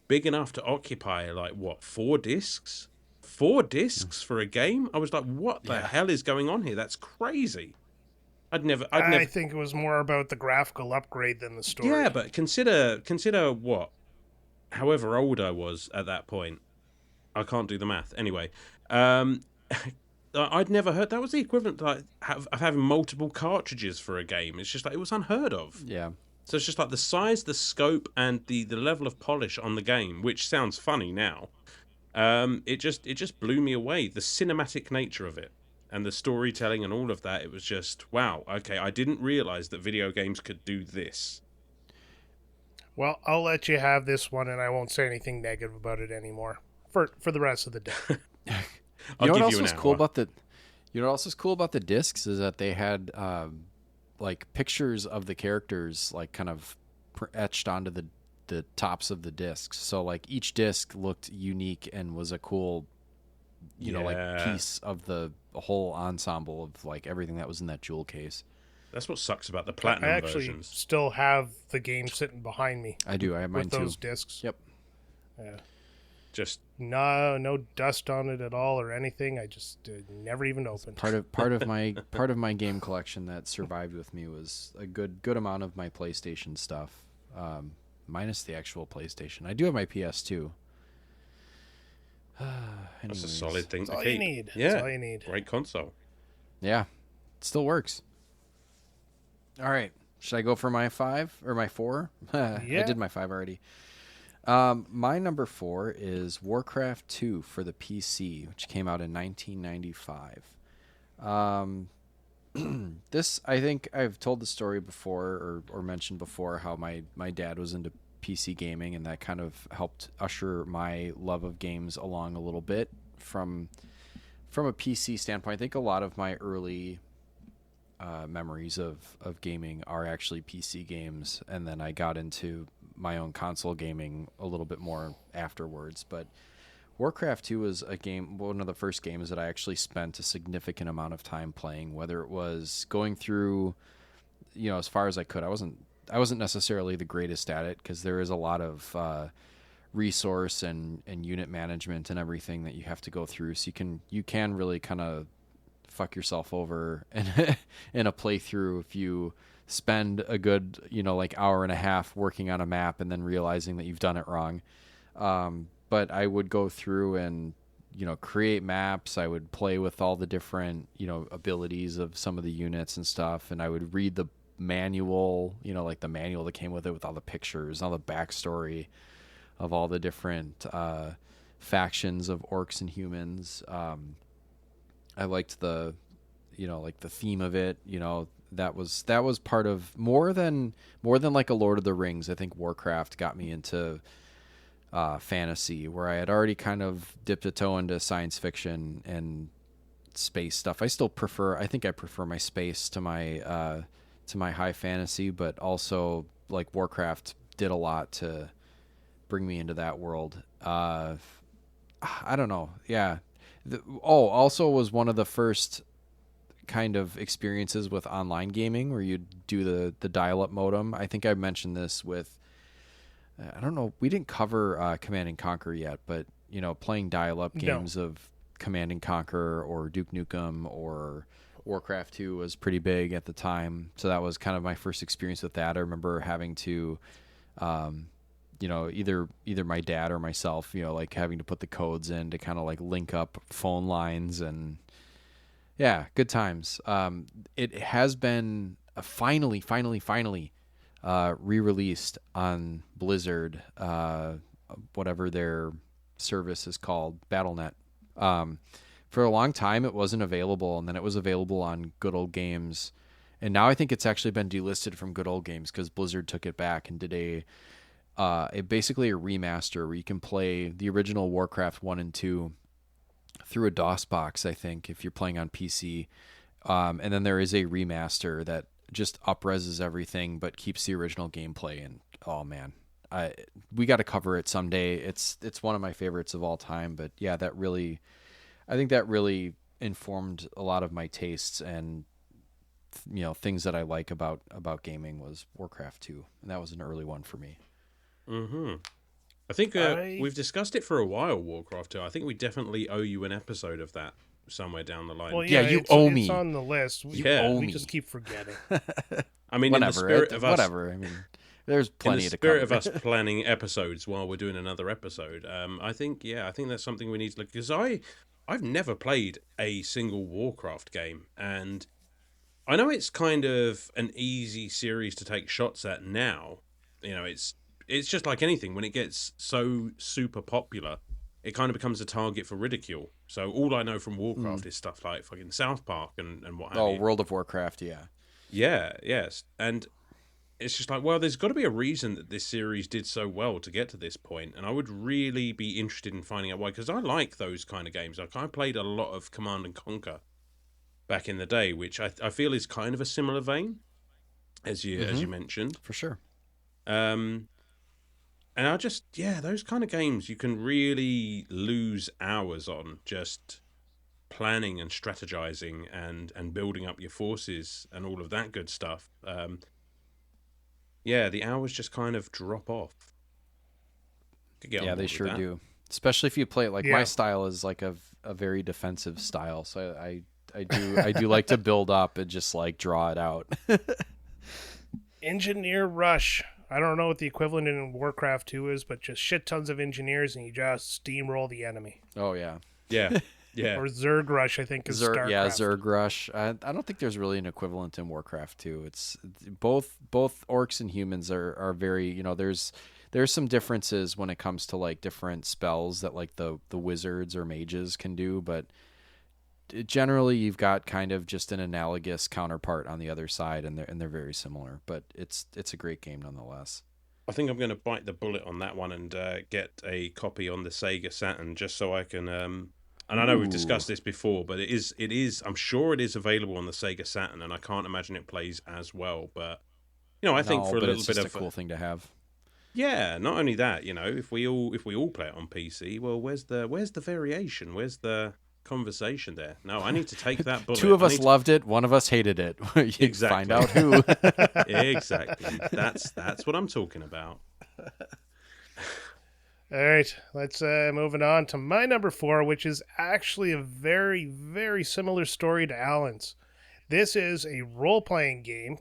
big enough to occupy, like, what, 4 discs? 4 discs for a game? I was like, what the hell is going on here? That's crazy. I think it was more about the graphical upgrade than the story. Yeah, but consider what, however old I was at that point. I can't do the math. Anyway, I'd never heard that was the equivalent of having multiple cartridges for a game. It's just like, it was unheard of. Yeah. So it's just like the size, the scope, and the level of polish on the game, which sounds funny now. It just blew me away. The cinematic nature of it and the storytelling and all of that. It was just, wow. Okay, I didn't realize that video games could do this. Well, I'll let you have this one, and I won't say anything negative about it anymore for the rest of the day. You know what else is cool about the discs is that they had like pictures of the characters, like kind of etched onto the tops of the discs. So like each disc looked unique and was a cool, you know, like piece of the whole ensemble of like everything that was in that jewel case. That's what sucks about the platinum versions. I actually still have the game sitting behind me. I do. I have mine with too. Those discs. Yep. Yeah. Just no dust on it at all or anything. I just never even opened. Part of my game collection that survived with me was a good amount of my PlayStation stuff, minus the actual PlayStation. I do have my PS2. That's a solid thing to That's all keep. you need. Yeah, That's all you need. Great console. Yeah, it still works. All right, should I go for my 5 or my 4? I did my 5 already. My number 4 is Warcraft 2 for the PC, which came out in 1995. This, I think I've told the story before or mentioned before how my dad was into PC gaming, and that kind of helped usher my love of games along a little bit from a PC standpoint. I think a lot of my early memories of gaming are actually PC games, and then I got into my own console gaming a little bit more afterwards. But Warcraft 2 was one of the first games that I actually spent a significant amount of time playing, whether it was going through, you know, as far as I could. I wasn't necessarily the greatest at it, because there is a lot of resource and unit management and everything that you have to go through. So you can really kind of fuck yourself over in a playthrough if you spend a good, you know, like hour and a half working on a map and then realizing that you've done it wrong. But I would go through and create maps. I would play with all the different abilities of some of the units and stuff, and I would read the manual, like the manual that came with it with all the pictures, all the backstory of all the different factions of orcs and humans. I liked the like the theme of it. That was part of more than like a Lord of the Rings. I think Warcraft got me into fantasy, where I had already kind of dipped a toe into science fiction and space stuff. I think I prefer my space to my high fantasy, but also like Warcraft did a lot to bring me into that world. I don't know. Yeah. Also was one of the first kind of experiences with online gaming where you do the dial-up modem. I think I mentioned this with, I don't know, we didn't cover Command and Conquer yet, but playing dial-up games of Command and Conquer or Duke Nukem or Warcraft 2 was pretty big at the time. So that was kind of my first experience with that. I remember having to, either my dad or myself, like having to put the codes in to kind of like link up phone lines, and yeah, good times. It has been finally re-released on Blizzard, whatever their service is called, Battle.net. For a long time, it wasn't available, and then it was available on Good Old Games. And now I think it's actually been delisted from Good Old Games because Blizzard took it back and did basically a remaster where you can play the original Warcraft 1 and 2 through a DOS box, I think, if you're playing on PC. And then there is a remaster that just up-reses everything but keeps the original gameplay. And oh man, we got to cover it someday. It's one of my favorites of all time. But yeah, I think that really informed a lot of my tastes and things that I like about gaming was Warcraft 2, and that was an early one for me. Mm-hmm. I think we've discussed it for a while, Warcraft 2. I think we definitely owe you an episode of that somewhere down the line. Well, yeah, you owe me. It's on the list. You owe we me. just keep forgetting. I mean, whatever, in the spirit of us, whatever. I mean, there's plenty to cover. In the spirit of us planning episodes while we're doing another episode, I think that's something we need to look, because I've never played a single Warcraft game, and I know it's kind of an easy series to take shots at now. It's just like anything. When it gets so super popular, it kind of becomes a target for ridicule. So all I know from Warcraft is stuff like fucking South Park and what have you. Oh, World of Warcraft, yeah. Yeah, yes. And it's just like, well, there's got to be a reason that this series did so well to get to this point, and I would really be interested in finding out why, because I like those kind of games. Like, I played a lot of Command and Conquer back in the day, which I feel is kind of a similar vein, as you mentioned. For sure. And I just, those kind of games you can really lose hours on, just planning and strategizing and building up your forces and all of that good stuff. The hours just kind of drop off. Yeah, they sure do. Especially if you play it like my style is like a very defensive style, so I do like to build up and just like draw it out. Engineer rush. I don't know what the equivalent in Warcraft 2 is, but just shit tons of engineers and you just steamroll the enemy. Oh yeah. Yeah. Yeah. Or Zerg rush, I think, is StarCraft. Yeah, Zerg rush. I don't think there's really an equivalent in Warcraft 2. It's both orcs and humans are very, there's some differences when it comes to like different spells that like the wizards or mages can do, but generally you've got kind of just an analogous counterpart on the other side, and they're very similar, but it's a great game nonetheless. I think I'm going to bite the bullet on that one and get a copy on the Sega Saturn just so I can and I know we've discussed this before, but it is I'm sure it is available on the Sega Saturn, and I can't imagine it plays as well, but I think for a little bit of a cool thing to have. Yeah, not only that, if we all play it on PC, well, where's the variation? Where's the conversation there? No, I need to take that bullet. Two of us loved it, one of us hated it. Exactly. Find out who. Exactly. That's what I'm talking about. All right, let's moving on to my number 4, which is actually a very, very similar story to Alan's. This is a role-playing game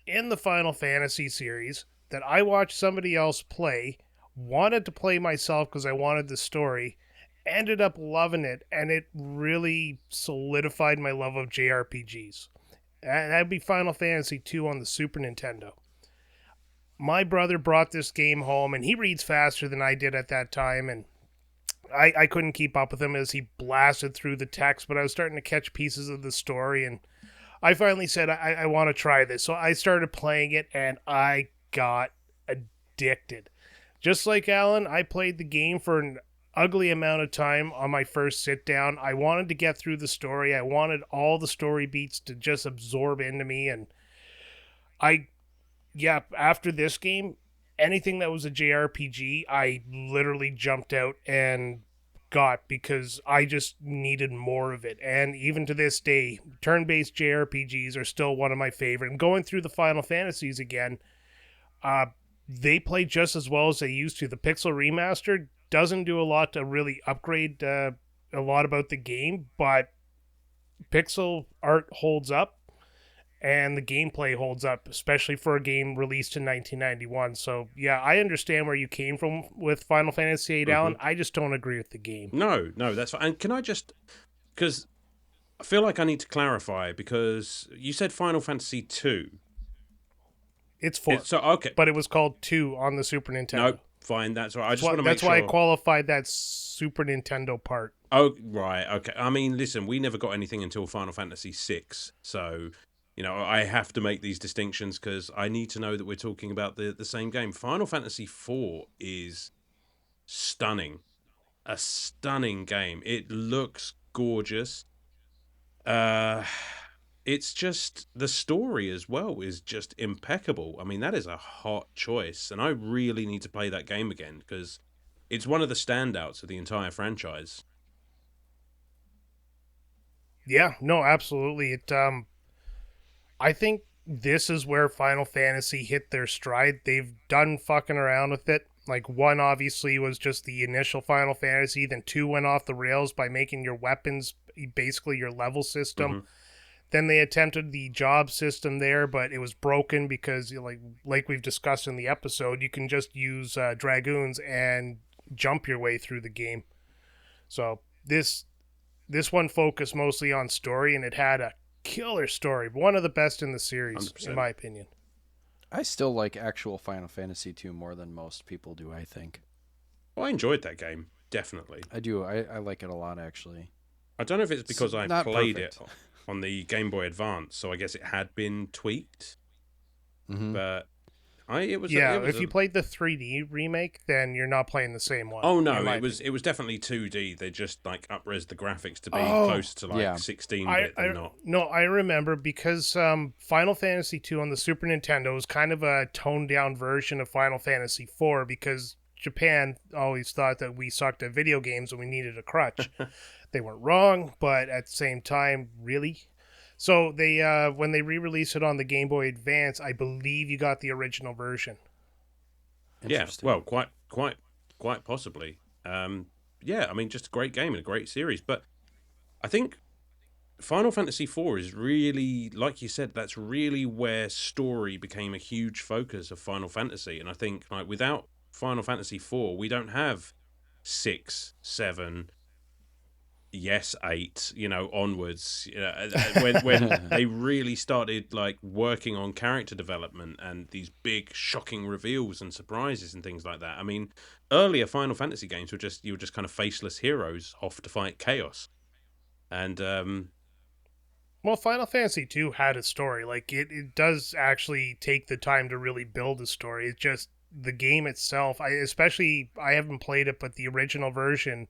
in the Final Fantasy series that I watched somebody else play wanted to play myself because I wanted the story, ended up loving it, and it really solidified my love of JRPGs. That'd be Final Fantasy II on the Super Nintendo. My brother brought this game home, and he reads faster than I did at that time, and I couldn't keep up with him as he blasted through the text, but I was starting to catch pieces of the story, and I finally said, I want to try this. So I started playing it, and I got addicted. Just like Alan, I played the game for an ugly amount of time on my first sit down. I wanted to get through the story. I wanted all the story beats to just absorb into me, and after this game, anything that was a JRPG, I literally jumped out and got because I just needed more of it. And even to this day, turn-based JRPGs are still one of my favorite. And going through the Final Fantasies again, they play just as well as they used to. The Pixel Remastered doesn't do a lot to really upgrade a lot about the game, but pixel art holds up. And the gameplay holds up, especially for a game released in 1991. So, yeah, I understand where you came from with Final Fantasy VIII, Alan. I just don't agree with the game. No, that's fine. And can I just... Because I feel like I need to clarify, because you said Final Fantasy 2. It's 4. Okay. But it was called 2 on the Super Nintendo. No, fine, that's right. I just want to make sure... That's why I qualified that Super Nintendo part. Oh, right, okay. I mean, listen, we never got anything until Final Fantasy 6, so... You know, I have to make these distinctions because I need to know that we're talking about the same game. Final Fantasy IV is stunning. A stunning game. It looks gorgeous. It's just, the story as well is just impeccable. I mean, that is a hot choice. And I really need to play that game again because it's one of the standouts of the entire franchise. Yeah, no, absolutely. I think this is where Final Fantasy hit their stride. They've done fucking around with it. Like, 1 obviously was just the initial Final Fantasy, then 2 went off the rails by making your weapons basically your level system. Then they attempted the job system there, but it was broken because, like we've discussed in the episode, you can just use Dragoons and jump your way through the game. So this one focused mostly on story, and it had a killer story, one of the best in the series, 100%. In my opinion. I still like actual Final Fantasy 2 more than most people do, I think. Well, I enjoyed that game, definitely. I do. I like it a lot, actually. I don't know if it's because I played perfect. it on the Game Boy Advance, so I guess it had been tweaked. But if you played the 3D remake, then you're not playing the same one. Oh no, it was definitely 2D. They just like up-res the graphics to be close to 16-bit and not. No, I remember because Final Fantasy II on the Super Nintendo was kind of a toned-down version of Final Fantasy IV because Japan always thought that we sucked at video games and we needed a crutch. They weren't wrong, but at the same time, really. So they when they re-released it on the Game Boy Advance, I believe you got the original version. Yeah, well, quite possibly. I mean, just a great game and a great series. But I think Final Fantasy IV is really, like you said, that's really where story became a huge focus of Final Fantasy. And I think like without Final Fantasy IV, we don't have 6, 7. Yes, 8, onwards, when they really started like working on character development and these big shocking reveals and surprises and things like that. I mean, earlier Final Fantasy games were just kind of faceless heroes off to fight chaos. And well, Final Fantasy 2 had a story. Like it does actually take the time to really build a story. It's just the game itself. I haven't played it, but the original version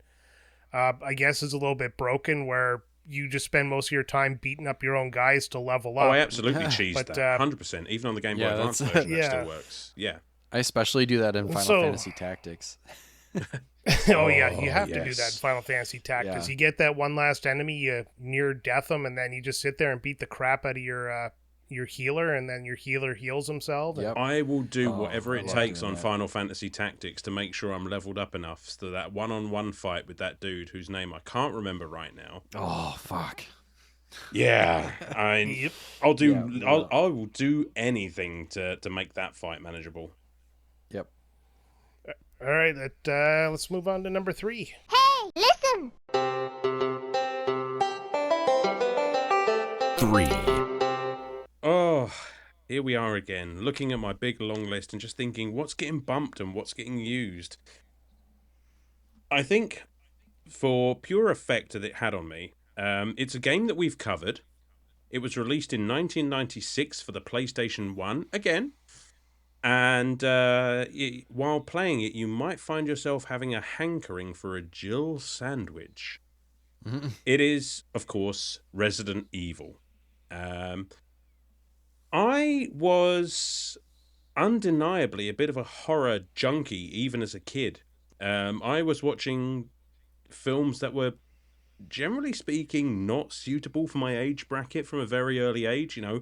I guess is a little bit broken where you just spend most of your time beating up your own guys to level up. Oh, I absolutely cheesed that. 100%. Even on the Game Boy Advance version, that still works. Yeah. I especially do that in Final Fantasy Tactics. You have to do that in Final Fantasy Tactics. You get that one last enemy, you near death them, and then you just sit there and beat the crap out of your healer, and then your healer heals himself. Yep. I will do whatever it takes on Final Fantasy Tactics to make sure I'm leveled up enough so that one-on-one fight with that dude whose name I can't remember right now. Oh, fuck. Yeah, I'll do. I will do anything to make that fight manageable. Yep. All right, let's move on to number 3. Hey, listen! 3. Oh, here we are again, looking at my big long list and just thinking what's getting bumped and what's getting used. I think for pure effect that it had on me, it's a game that we've covered. It was released in 1996 for the PlayStation 1, again. And while playing it, you might find yourself having a hankering for a Jill sandwich. It is, of course, Resident Evil. Um, I was undeniably a bit of a horror junkie, even as a kid. I was watching films that were, generally speaking, not suitable for my age bracket from a very early age. You know,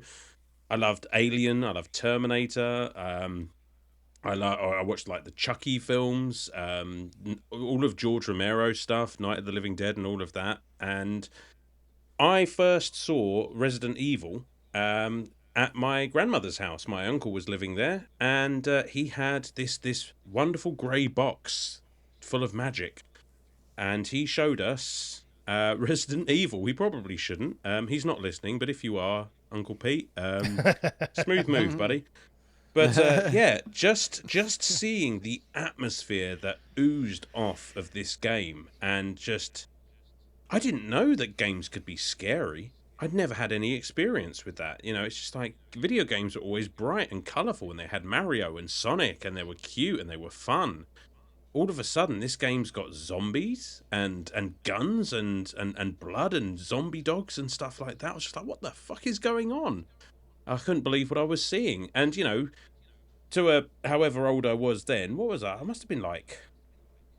I loved Alien, I loved Terminator. I watched like the Chucky films, all of George Romero stuff, Night of the Living Dead, and all of that. And I first saw Resident Evil at my grandmother's house. My uncle was living there, and he had this wonderful grey box full of magic, and he showed us Resident Evil. He probably shouldn't. He's not listening, but if you are, Uncle Pete, smooth move, buddy. But yeah, just seeing the atmosphere that oozed off of this game, and just I didn't know that games could be scary. I'd never had any experience with that. You know, it's just like video games were always bright and colourful, and they had Mario and Sonic, and they were cute and they were fun. All of a sudden, this game's got zombies and guns and blood and zombie dogs and stuff like that. I was just like, what the fuck is going on? I couldn't believe what I was seeing. And, you know, to however old I was then, what was I? I must have been like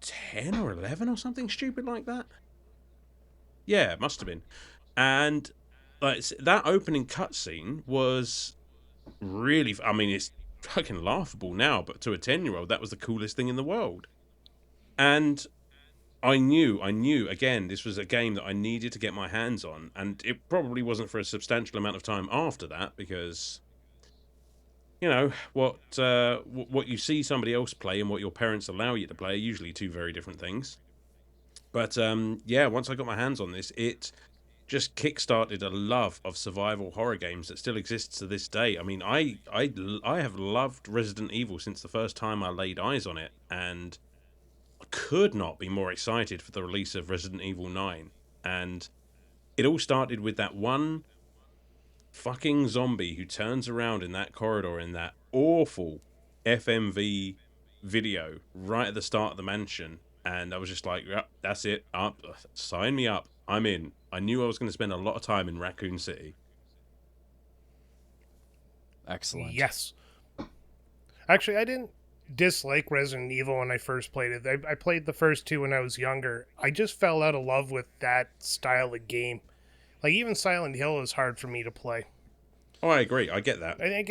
10 or 11 or something stupid like that. Yeah, it must have been. And like that opening cutscene was really, I mean, it's fucking laughable now, but to a 10-year-old, that was the coolest thing in the world. And I knew, again, this was a game that I needed to get my hands on, and it probably wasn't for a substantial amount of time after that, because, you know, what you see somebody else play and what your parents allow you to play are usually two very different things. But yeah, once I got my hands on this, it just kickstarted a love of survival horror games that still exists to this day. I mean, I have loved Resident Evil since the first time I laid eyes on it, and I could not be more excited for the release of Resident Evil 9. And it all started with that one fucking zombie who turns around in that corridor in that awful FMV video right at the start of the mansion. And I was just like, yep, that's it. Up, sign me up. I'm in. I knew I was going to spend a lot of time in Raccoon City. Excellent. Yes. Actually, I didn't dislike Resident Evil when I first played it. I played the first two when I was younger. I just fell out of love with that style of game. Like, even Silent Hill is hard for me to play. Oh, I agree. I get that. I think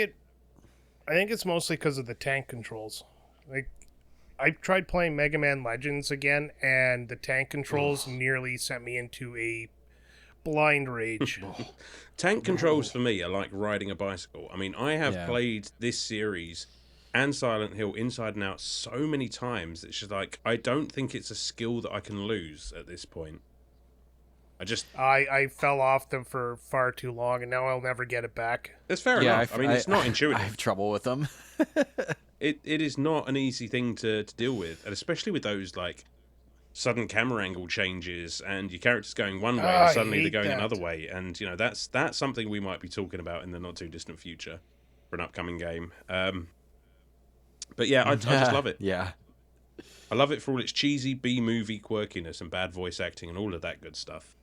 it's mostly because of the tank controls. Like, I tried playing Mega Man Legends again, and the tank controls nearly sent me into a blind rage. Tank controls for me are like riding a bicycle. I mean, I have played this series and Silent Hill inside and out so many times. It's just like, I don't think it's a skill that I can lose at this point. I fell off them for far too long, and now I'll never get it back. That's fair enough. I mean, it's not intuitive. I have trouble with them. It is not an easy thing to deal with, and especially with those like sudden camera angle changes and your character's going one way and suddenly they're going another way, and you know that's something we might be talking about in the not too distant future for an upcoming game. But yeah, I just love it. Yeah, I love it for all its cheesy B-movie quirkiness and bad voice acting and all of that good stuff.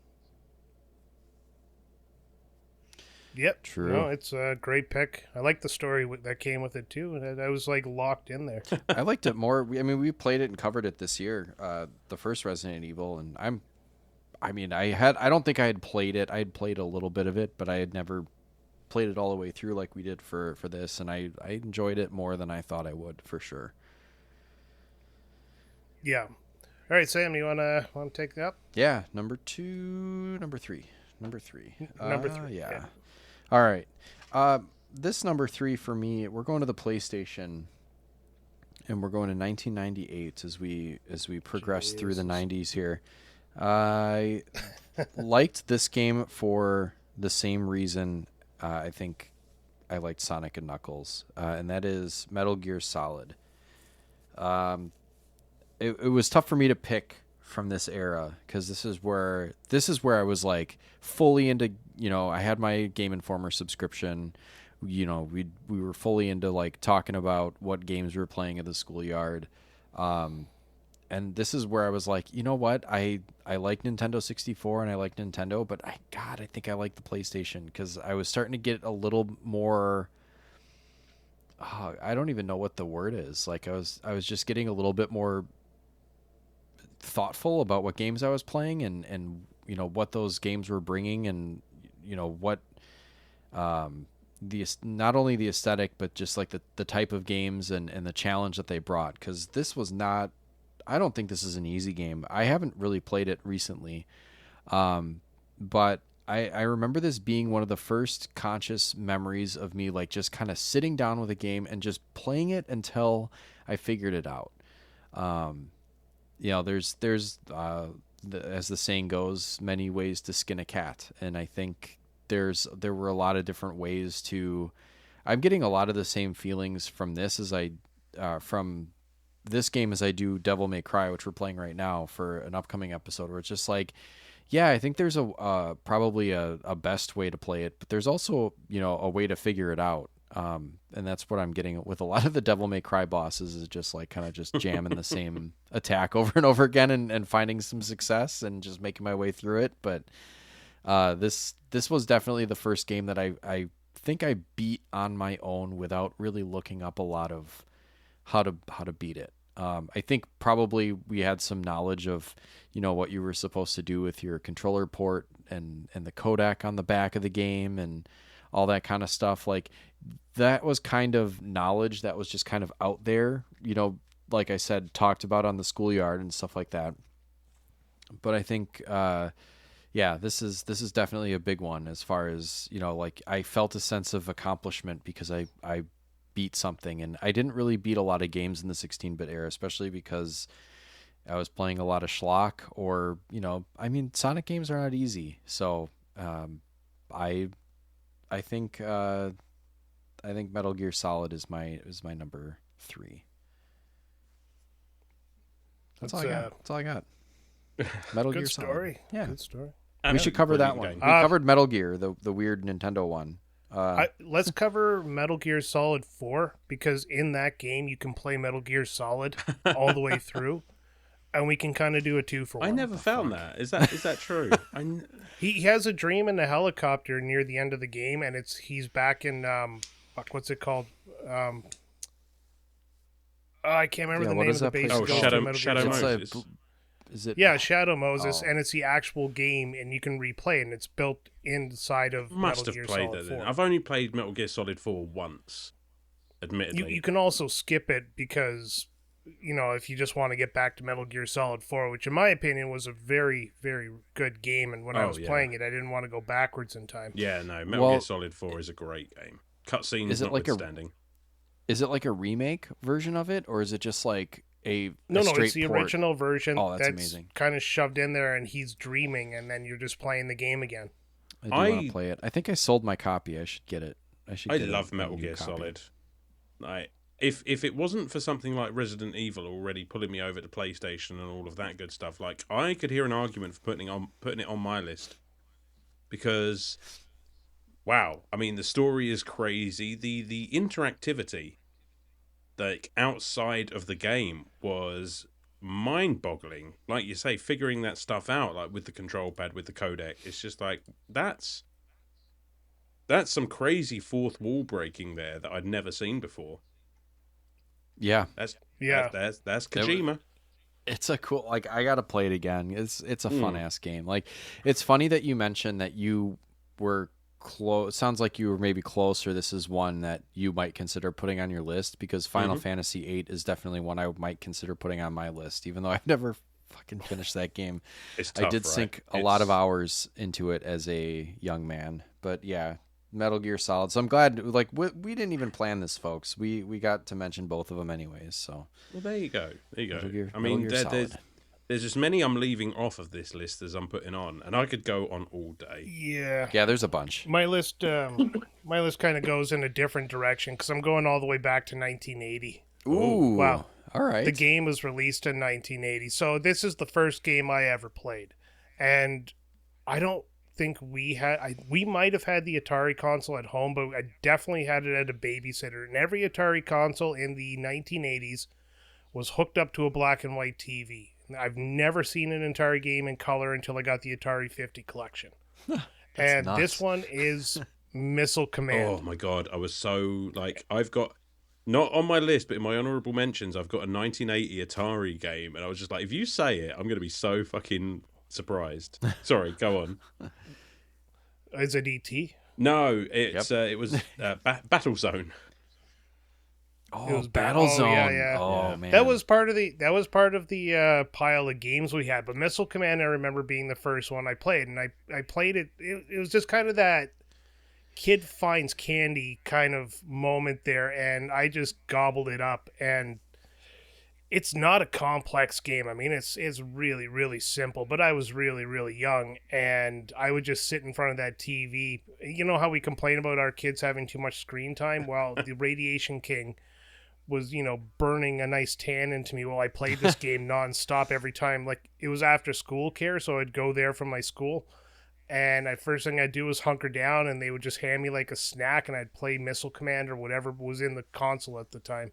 Yep. True. No, it's a great pick. I like the story that came with it too. I was like locked in there. I liked it more. I mean, we played it and covered it this year, the first Resident Evil, and I don't think I had played it. I had played a little bit of it, but I had never played it all the way through like we did for this, and I enjoyed it more than I thought I would, for sure. Yeah. All right, Sam, you wanna take that up? Yeah, number three. Number three. Yeah. All right. This number 3 for me, we're going to the PlayStation, and we're going to 1998 as we progress through the 90s here. I liked this game for the same reason I think I liked Sonic and Knuckles, and that is Metal Gear Solid. It was tough for me to pick from this era because this is where I was like fully into, I had my Game Informer subscription. We were fully into like talking about what games we were playing at the schoolyard. And this is where I was like, you know what? I like Nintendo 64 and I like Nintendo, but I think I like the PlayStation because I was starting to get a little more. I don't even know what the word is. Like I was just getting a little bit more thoughtful about what games I was playing and what those games were bringing and what not only the aesthetic but just like the type of games and the challenge that they brought, because this was not. I don't think this is an easy game. I haven't really played it recently, but I remember this being one of the first conscious memories of me like just kind of sitting down with a game and just playing it until I figured it out. There's as the saying goes, many ways to skin a cat, and I think there were a lot of different ways to. I'm getting a lot of the same feelings from this as from this game as I do Devil May Cry, which we're playing right now for an upcoming episode, where it's just like, yeah, I think there's probably a best way to play it, but there's also a way to figure it out. And that's what I'm getting with a lot of the Devil May Cry bosses is just like kind of just jamming the same attack over and over again and finding some success and just making my way through it. But this was definitely the first game that I think I beat on my own without really looking up a lot of how to beat it. I think probably we had some knowledge of, what you were supposed to do with your controller port and the codec on the back of the game and all that kind of stuff. Like that was kind of knowledge that was just kind of out there, like I said, talked about on the schoolyard and stuff like that. But I think, this is definitely a big one as far as, like I felt a sense of accomplishment because I beat something, and I didn't really beat a lot of games in the 16-bit era, especially because I was playing a lot of schlock or, Sonic games are not easy. So, I think Metal Gear Solid is my number 3. That's all I got. Metal Gear Solid. Story. Yeah. Good story. We should cover that one. We covered Metal Gear, the weird Nintendo one. Let's cover Metal Gear Solid 4, because in that game you can play Metal Gear Solid all the way through, and we can kind of do a 2-for-1. I never found that. Is that true? He has a dream in a helicopter near the end of the game, and he's back in what's it called? I can't remember the name of the base. Shadow Moses. Is it? Yeah, Shadow Moses, and it's the actual game, and you can replay it, and it's built inside of Metal Gear Solid 4. I've only played Metal Gear Solid 4 once, admittedly. You can also skip it because, if you just want to get back to Metal Gear Solid 4, which in my opinion was a very, very good game, and when I was playing it, I didn't want to go backwards in time. Yeah, no, Metal Gear Solid 4 is a great game. Cutscenes notwithstanding. Is it like a remake version of it, or is it just like No, it's the port? original version. Oh, that's amazing. Kind of shoved in there, and he's dreaming, and then you're just playing the game again. I want to play it. I think I sold my copy. I should get it. I love Metal Gear Solid. If it wasn't for something like Resident Evil already pulling me over to PlayStation and all of that good stuff, like I could hear an argument for putting it on my list, because wow, I mean the story is crazy. The interactivity, like outside of the game, was mind-boggling. Like you say, figuring that stuff out, like with the control pad, with the codec, it's just like that's some crazy fourth wall breaking there that I'd never seen before. Yeah, that's Kojima. It's a cool. Like I gotta play it again. It's a fun ass game. Like it's funny that you mentioned that you were close. Sounds like you were maybe closer. This is one that you might consider putting on your list, because Final Fantasy VIII is definitely one I might consider putting on my list, even though I've never fucking finished that game. It's tough, I did sink a lot of hours into it as a young man, but yeah, Metal Gear Solid. So I'm glad. Like we didn't even plan this, folks. We got to mention both of them anyways. So Well, there you go. There you go. Metal Gear Solid. There's as many I'm leaving off of this list as I'm putting on, and I could go on all day. Yeah. Yeah, there's a bunch. My list kind of goes in a different direction because I'm going all the way back to 1980. Ooh, wow. All right. The game was released in 1980, so this is the first game I ever played, and I don't think we might have had the Atari console at home, but I definitely had it at a babysitter. And every Atari console in the 1980s was hooked up to a black and white TV. I've never seen an Atari game in color until I got the Atari 50 collection. And nuts. this one is Missile Command. Oh my god, I was so like, I've got, not on my list, but in my honorable mentions, I've got a 1980 Atari game, and I was just like, if you say it, I'm going to be so fucking surprised. Sorry, go on. Is it E.T.? No, it was Battlezone. Oh, It was Battlezone. yeah. Oh man, That was part of the pile of games we had. But Missile Command, I remember being the first one I played, and I played it. It was just kind of that kid finds candy kind of moment there, and I just gobbled it up. And it's not a complex game. I mean, it's really, really simple. But I was really, really young, and I would just sit in front of that TV. You know how we complain about our kids having too much screen time? Well, the Radiation King was, burning a nice tan into me while I played this game nonstop every time. Like, it was after school care, so I'd go there from my school, and the first thing I'd do was hunker down, and they would just hand me like a snack, and I'd play Missile Command or whatever was in the console at the time.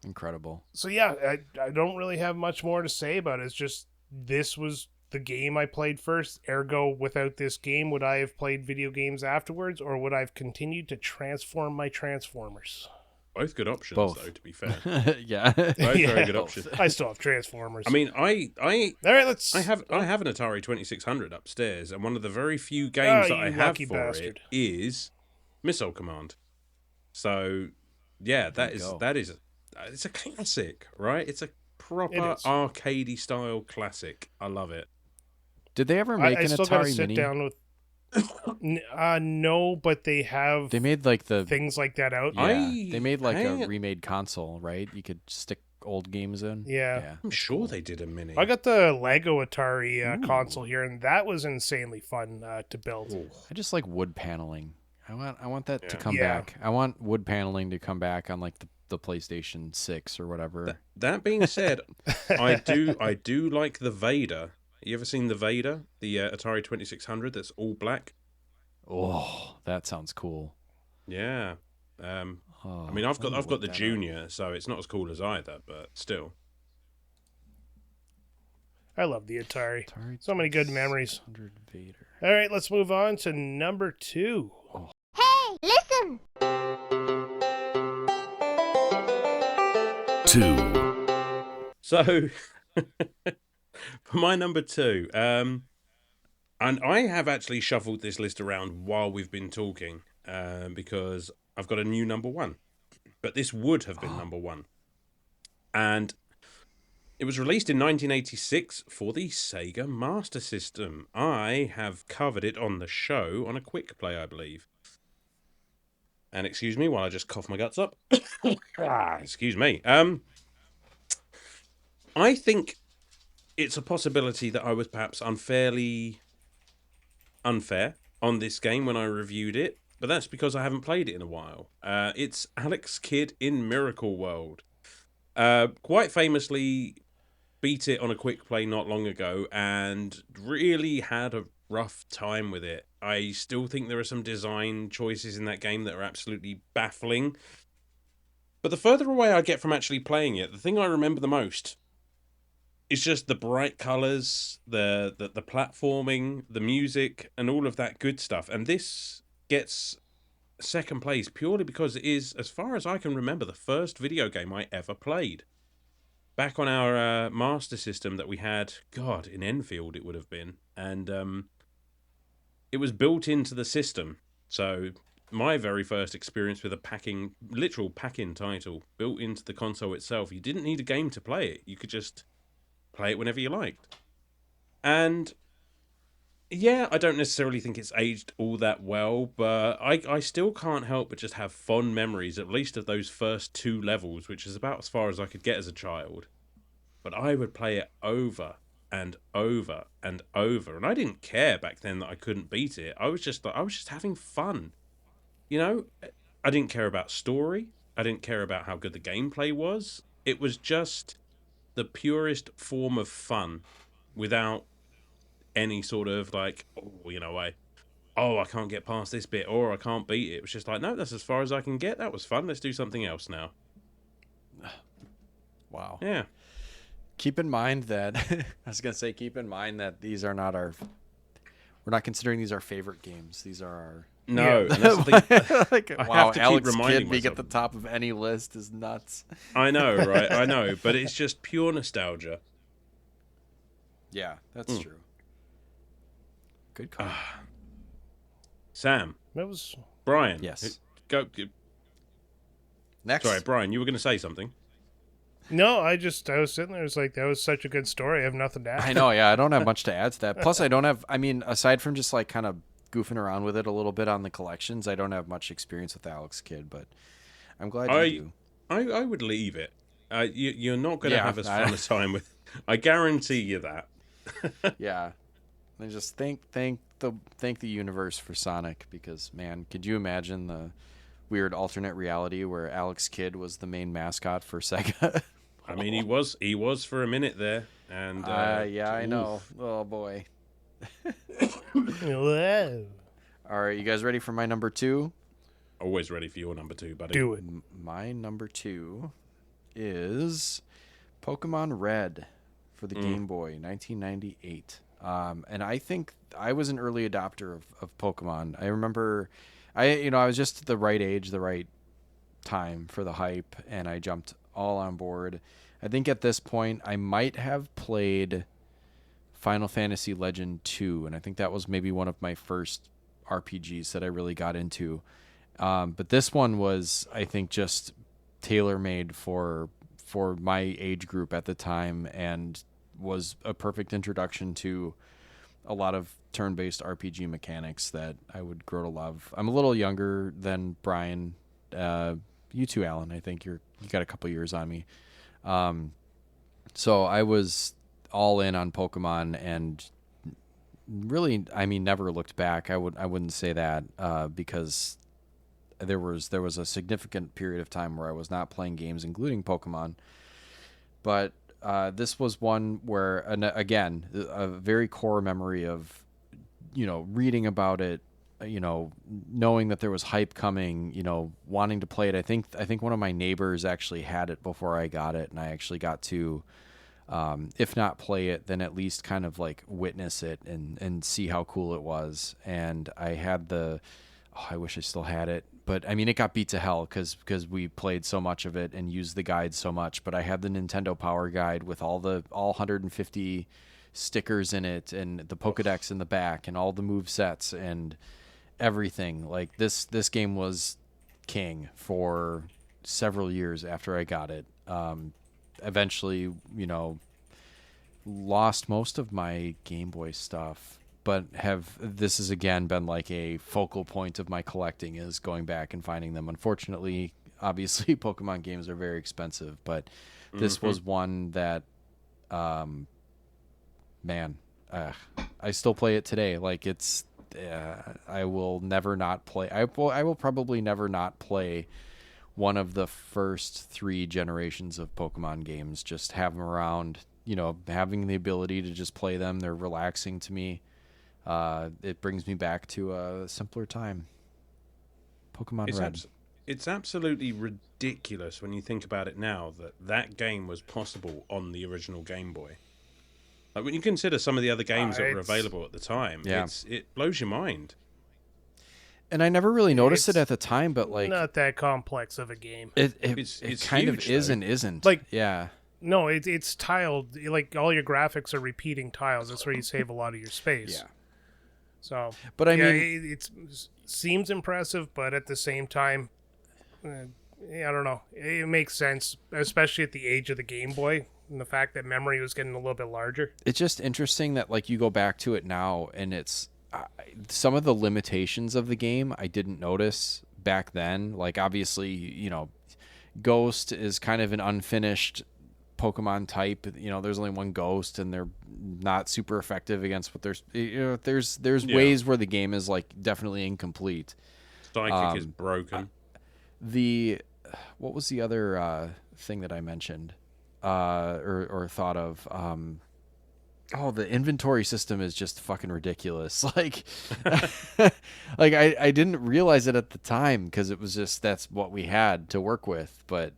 incredible. So yeah, I don't really have much more to say about it. It's just, this was the game I played first. Ergo, without this game, would I have played video games afterwards, or would I have continued to transform my Transformers? Both good options, Both. though, to be fair. Yeah. Both Yeah. very good options. I still have Transformers. I mean, I all right, let's. I have an Atari 2600 upstairs, and one of the very few games that I have lucky for bastard. it is Missile Command. So, yeah, There you go. it's a classic, right? It's a proper It is. arcadey style classic. I love it. Did they ever make I an still gotta Atari sit Mini? down with. No, but they have They made like the things like that out. yeah. They made like hang a it. remade console, right? You could stick old games in. Yeah. I'm sure they did a mini. I got the Lego Atari console here, and that was insanely fun to build. Ooh. I just like wood paneling. I want that to Yeah. come Yeah. back. I want wood paneling to come back on like the PlayStation 6 or whatever. That being said, I do like the Vader. You ever seen the Vader, the Atari 2600 that's all black? Oh, that sounds cool. Yeah. Oh, I mean, I've got let me the look that up. Junior, so it's not as cool as either, but still. I love the Atari. Atari So many good memories. 600 Vader. All right, let's move on to number 2. Hey, listen! 2, So, for my number 2, and I have actually shuffled this list around while we've been talking, because I've got a new number 1. But this would have been number 1. And it was released in 1986 for the Sega Master System. I have covered it on the show on a quick play, I believe. And excuse me while I just cough my guts up. Excuse me. I think it's a possibility that I was perhaps unfairly unfair on this game when I reviewed it, but that's because I haven't played it in a while. It's Alex Kidd in Miracle World. Quite famously beat it on a quick play not long ago and really had a rough time with it. I still think there are some design choices in that game that are absolutely baffling. But the further away I get from actually playing it, the thing I remember the most is just the bright colours, the platforming, the music, and all of that good stuff. And this gets second place purely because it is, as far as I can remember, the first video game I ever played. Back on our Master System that we had, God, in Enfield it would have been. And it was built into the system. So my very first experience with a literal pack-in title built into the console itself. You didn't need a game to play it. You could just play it whenever you liked. And Yeah, I don't necessarily think it's aged all that well, but I still can't help but just have fond memories, at least of those first 2 levels, which is about as far as I could get as a child. But I would play it over and over and over, and I didn't care back then that I couldn't beat it. I was just having fun. You know, I didn't care about story. I didn't care about how good the gameplay was. It was just the purest form of fun without any sort of like, I can't get past this bit or I can't beat it. It was just like, no, that's as far as I can get. That was fun. Let's do something else now. Wow. Yeah. Keep in mind that keep in mind that these are not we're not considering these our favorite games. These are our No, and that's the thing. like, I wow, have to keep Alex reminding Kidd being at myself. the top of any list is nuts. I know, right? I know, but it's just pure nostalgia. Yeah, that's true. Good call. Sam, That was Brian. Yes. Go. Next. Sorry, Brian, you were going to say something. no. I was sitting there. It was like that was such a good story. I have nothing to add. I know, yeah, I don't have much to add to that. Plus, I don't have, I mean, aside from just like kind of goofing around with it a little bit on the collections, I don't have much experience with Alex Kidd, but I'm glad you do. I would leave it. You're not going to Yeah, have as fun a time with. I guarantee you that. Yeah. And just thank the universe for Sonic, because man, could you imagine the weird alternate reality where Alex Kidd was the main mascot for Sega? I mean, he was for a minute there, and yeah, I know. Oh boy. Whoa. All right, you guys ready for my number 2? Always ready for your number 2, buddy. Do it. My number 2 is Pokemon Red for the Game Boy, 1998. And I think I was an early adopter of Pokemon. I remember, I was just at the right age, the right time for the hype, and I jumped all on board. I think at this point I might have played Final Fantasy Legend 2, and I think that was maybe one of my first RPGs that I really got into. But this one was, I think, just tailor-made for my age group at the time, and was a perfect introduction to a lot of turn-based RPG mechanics that I would grow to love. I'm a little younger than Brian. You too, Alan. I think you got a couple years on me. So I was all in on Pokemon, and really, I mean, never looked back. I wouldn't say that because there was a significant period of time where I was not playing games, including Pokemon. But this was one where, again, a very core memory of, reading about it, knowing that there was hype coming, wanting to play it. I think one of my neighbors actually had it before I got it, and I actually got to, if not play it, then at least kind of like witness it and see how cool it was. And I had I wish I still had it, but I mean, it got beat to hell because we played so much of it and used the guide so much. But I had the Nintendo Power Guide with all 150 stickers in it, and the Pokedex in the back, and all the move sets and everything. Like this game was king for several years after I got it. Eventually, lost most of my Game Boy stuff, but this has again been like a focal point of my collecting, is going back and finding them. Unfortunately, obviously Pokemon games are very expensive, but this was one that, I still play it today. Like I will never not play. I will probably never not play one of the first 3 generations of Pokemon games. Just have them around, having the ability to just play them. They're relaxing to me. It brings me back to a simpler time. Pokemon Red. It's absolutely ridiculous when you think about it now that game was possible on the original Game Boy. Like when you consider some of the other games that were available at the time, it blows your mind. And I never really noticed it at the time, but like Not that complex of a game. it It's kind huge, of is though. and isn't. Like- yeah. No, it's tiled. Like all your graphics are repeating tiles. That's where you save a lot of your space. Yeah. So, But I mean, it seems impressive, but at the same time, I don't know. It makes sense, especially at the age of the Game Boy. and the fact that memory was getting a little bit larger. It's just interesting that like you go back to it now and it's some of the limitations of the game I didn't notice back then. Like obviously, you know, Ghost is kind of an unfinished Pokemon type. You know, there's only one Ghost and they're not super effective against what there's, you know, there's ways where the game is like definitely incomplete. Psychic is broken. What was the other thing that I mentioned or thought of? The inventory system is just fucking ridiculous. Like, like I didn't realize it at the time because it was just that's what we had to work with. But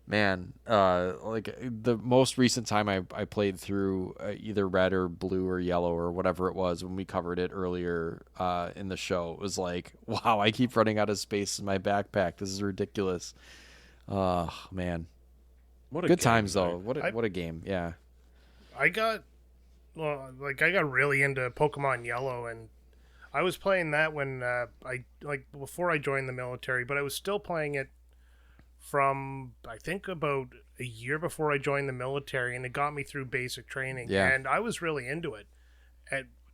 man, like the most recent time I played through either red or blue or yellow or whatever it was when we covered it earlier in the show, it was like, wow, I keep running out of space in my backpack. This is ridiculous. Oh man, What a good game, times though. though. What a game. Yeah. I got really into Pokemon Yellow, and I was playing that when before I joined the military, but I was still playing it from I think about a year before I joined the military, and it got me through basic training, and I was really into it.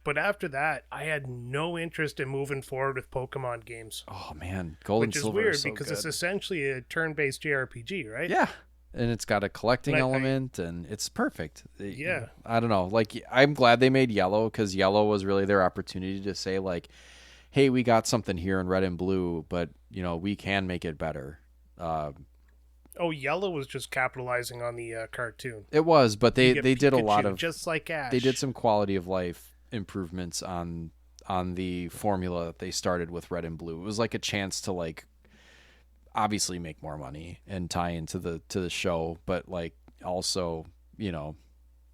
But after that, I had no interest in moving forward with Pokemon games. Oh man, Gold and which is Silver weird is so because good. it's essentially a turn-based JRPG, right? Yeah. And it's got a collecting element, and it's perfect. I don't know. Like, I'm glad they made Yellow, because Yellow was really their opportunity to say, like, hey, we got something here in Red and Blue, but, you know, we can make it better. Yellow was just capitalizing on the cartoon. It was, but they did a lot of... Just like Ash. They did some quality of life improvements on the formula that they started with Red and Blue. It was like a chance to, like, obviously make more money and tie into the show, but like also, you know,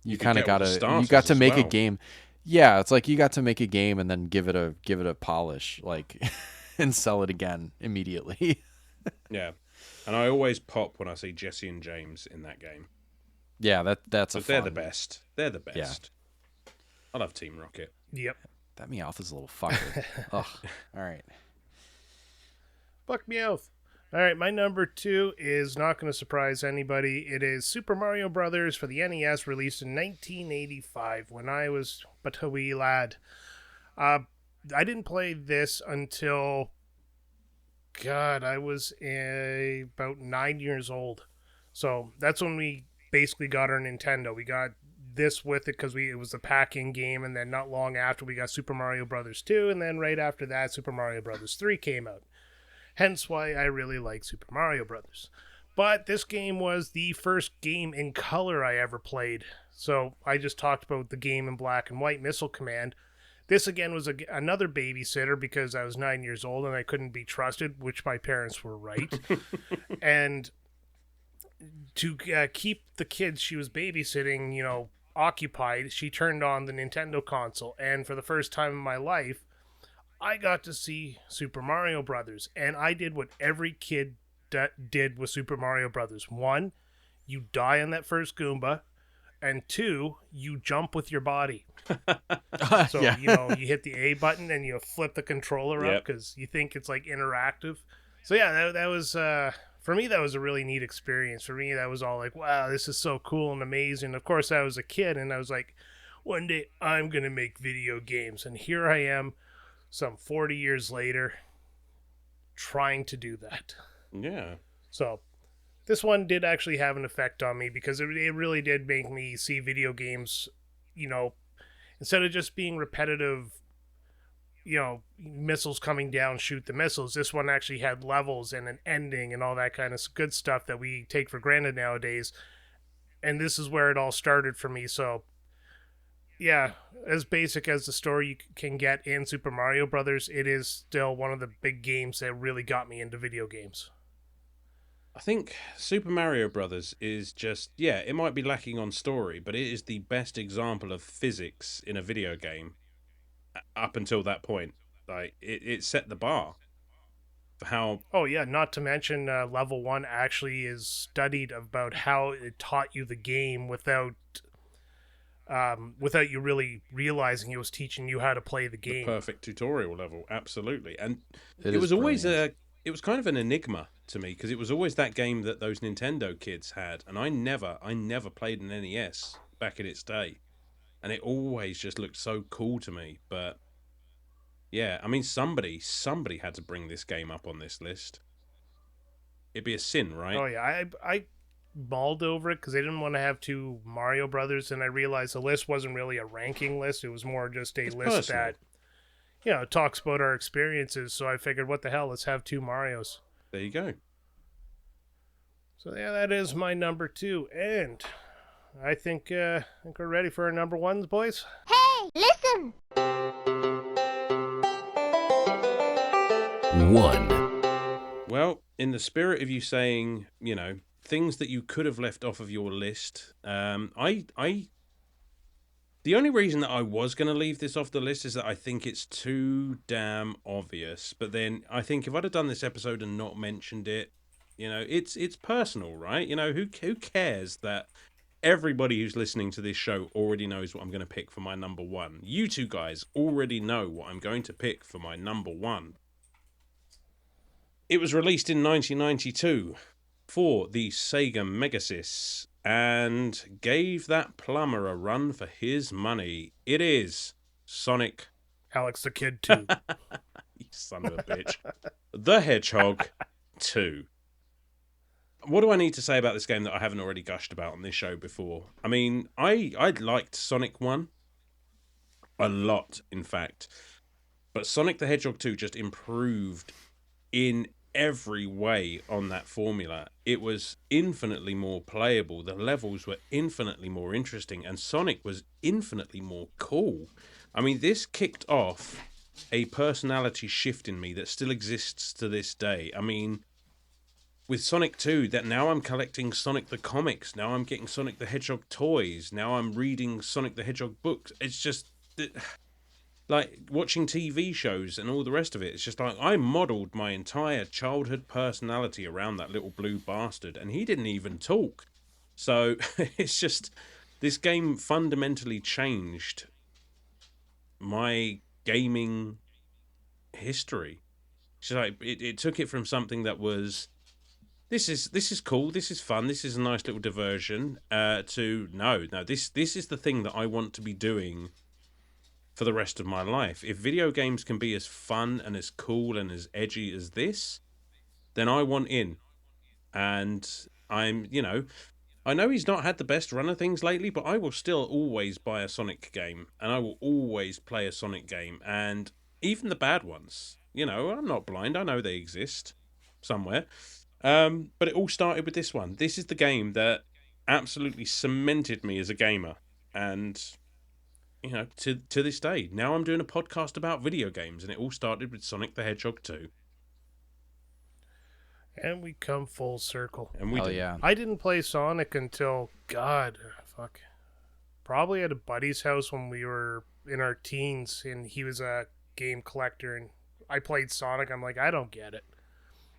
you kind of got to make a game. Yeah, it's like you got to make a game and then give it a polish, like, and sell it again immediately. Yeah, and I always pop when I see Jesse and James in that game. Yeah, that's they're the best. They're the best. Yeah. I love Team Rocket. Yep. That Meowth is a little fucker. Ugh. All right. Fuck Meowth. All right, my number 2 is not going to surprise anybody. It is Super Mario Brothers for the NES, released in 1985 when I was but a wee lad. I didn't play this until, I was about 9 years old. So that's when we basically got our Nintendo. We got this with it because it was the pack-in game, and then not long after we got Super Mario Brothers 2, and then right after that, Super Mario Brothers 3 came out. Hence why I really like Super Mario Brothers. But this game was the first game in color I ever played. So I just talked about the game in black and white, Missile Command. This again was another babysitter because I was 9 years old and I couldn't be trusted, which my parents were right. And to keep the kids she was babysitting, you know, occupied, she turned on the Nintendo console. And for the first time in my life, I got to see Super Mario Brothers, and I did what every kid did with Super Mario Brothers. 1, you die on that first Goomba, and 2, you jump with your body. So, you know, you hit the A button and you flip the controller up because you think it's like interactive. So yeah, that was, for me, that was a really neat experience. For me, that was all like, wow, this is so cool and amazing. Of course, I was a kid, and I was like, one day I'm going to make video games, and here I am, some 40 years later, trying to do that. Yeah. So this one did actually have an effect on me because it really did make me see video games, you know, instead of just being repetitive, you know, missiles coming down, shoot the missiles. This one actually had levels and an ending and all that kind of good stuff that we take for granted nowadays. And this is where it all started for me. So yeah, as basic as the story you can get in Super Mario Brothers, it is still one of the big games that really got me into video games. I think Super Mario Brothers is just, it might be lacking on story, but it is the best example of physics in a video game up until that point. Like, it set the bar for how... Oh, yeah, not to mention level 1 actually is studied about how it taught you the game without you really realizing it was teaching you how to play the game. The perfect tutorial level, absolutely. And it was always a it was kind of an enigma to me because it was always that game that those Nintendo kids had, and I never played an NES back in its day, and it always just looked so cool to me. But yeah, I mean, somebody had to bring this game up on this list. It'd be a sin, right? Oh yeah, I mulled over it because they didn't want to have two Mario Brothers, and I realized the list wasn't really a ranking list; it was more just a It's list personal. that talks about our experiences. So I figured, what the hell, let's have two Marios. There you go. So yeah, that is my number 2, and I think we're ready for our number 1s, boys. Hey, listen! 1. Well, in the spirit of you saying, things that you could have left off of your list, the only reason that I was going to leave this off the list is that I think it's too damn obvious. But then I think if I'd have done this episode and not mentioned it, it's personal, right? Who cares that everybody who's listening to this show already knows what I'm going to pick for my number 1. You two guys already know what I'm going to pick for my number 1. It was released in 1992 for the Sega Megasys and gave that plumber a run for his money. It is Sonic. Alex the Kid 2. You son of a bitch. The Hedgehog 2. What do I need to say about this game that I haven't already gushed about on this show before? I mean, I liked Sonic 1 a lot, in fact. But Sonic the Hedgehog 2 just improved in every way on that formula. It was infinitely more playable. The levels were infinitely more interesting. And Sonic was infinitely more cool. I mean, this kicked off a personality shift in me that still exists to this day. I mean, with Sonic 2, that now I'm collecting Sonic the comics. Now I'm getting Sonic the Hedgehog toys. Now I'm reading Sonic the Hedgehog books. It's just like watching TV shows and all the rest of it. It's just like I modeled my entire childhood personality around that little blue bastard, and he didn't even talk. So it's just, this game fundamentally changed my gaming history. So like, it took it from something that was, this is cool, this is fun, this is a nice little diversion, to no, this is the thing that I want to be doing for the rest of my life. If video games can be as fun and as cool and as edgy as this, then I want in. And I'm, I know he's not had the best run of things lately, but I will still always buy a Sonic game, and I will always play a Sonic game, and even the bad ones. I'm not blind, I know they exist somewhere. But it all started with this one. This is the game that absolutely cemented me as a gamer, and to this day, now I'm doing a podcast about video games, and it all started with Sonic the Hedgehog 2. And we come full circle. And we Hell do. yeah. I didn't play Sonic until, probably at a buddy's house when we were in our teens, and he was a game collector, and I played Sonic. I'm like, I don't get it.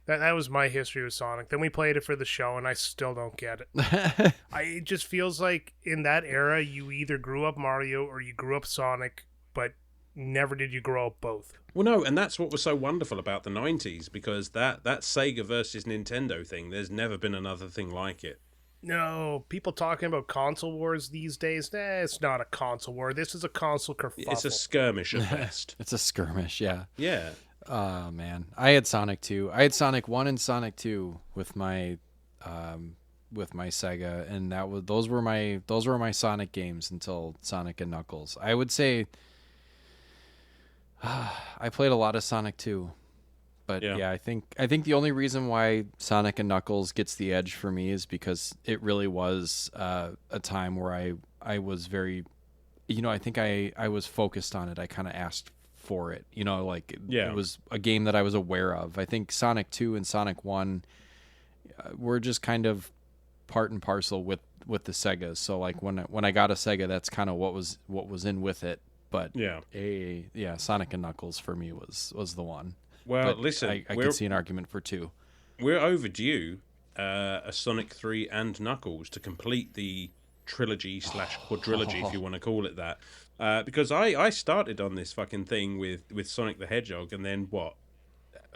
That was my history with Sonic. Then we played it for the show, and I still don't get it. It just feels like in that era, you either grew up Mario or you grew up Sonic, but never did you grow up both. Well, no, and that's what was so wonderful about the 90s, because that Sega versus Nintendo thing, there's never been another thing like it. No, people talking about console wars these days, it's not a console war. This is a console kerfuffle. It's a skirmish at best. It's a skirmish, yeah. Yeah. Oh man, I had Sonic 2. I had Sonic 1 and Sonic 2 with my Sega, and those were my Sonic games until Sonic and Knuckles. I would say I played a lot of Sonic 2. But yeah, I think the only reason why Sonic and Knuckles gets the edge for me is because it really was a time where I was very, I think I was focused on it. I kind of asked for it, it was a game that I was aware of. I think Sonic 2 and Sonic 1 were just kind of part and parcel with the Segas. So like when I got a Sega, that's kind of what was in with it. But Sonic and Knuckles for me was the one. Well, but listen, I could see an argument for 2. We're overdue a Sonic 3 and Knuckles to complete the trilogy / quadrilogy, if you want to call it that. Because I started on this fucking thing with Sonic the Hedgehog, and then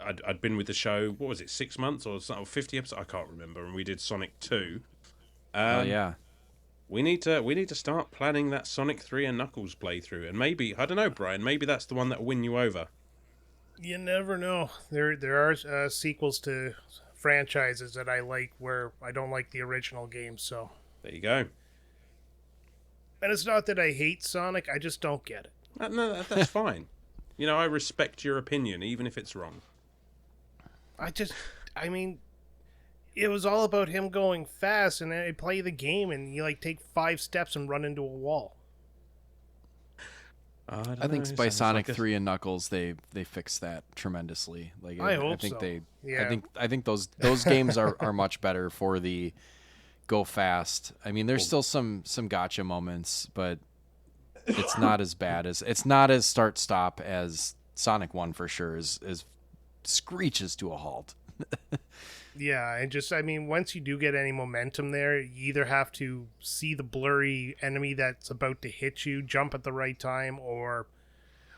I'd been with the show. What was it, 6 months or something, 50 episodes? I can't remember. And we did Sonic 2. Oh yeah. We need to start planning that Sonic 3 and Knuckles playthrough, and maybe, I don't know, Brian, maybe that's the one that'll win you over. You never know. There are sequels to franchises that I like where I don't like the original game, so. There you go. And it's not that I hate Sonic, I just don't get it. No, that's fine. You know, I respect your opinion, even if it's wrong. I mean, it was all about him going fast, and I play the game, and you like take 5 steps and run into a wall. I think by Sonic 3 and Knuckles, they fixed that tremendously. Like I hope think so. Yeah. I think those games are much better for the go fast. I mean, there's still some gotcha moments, but it's not as bad as start stop as Sonic 1 for sure. Is screeches to a halt. Yeah, I mean, once you do get any momentum there, you either have to see the blurry enemy that's about to hit you, jump at the right time, or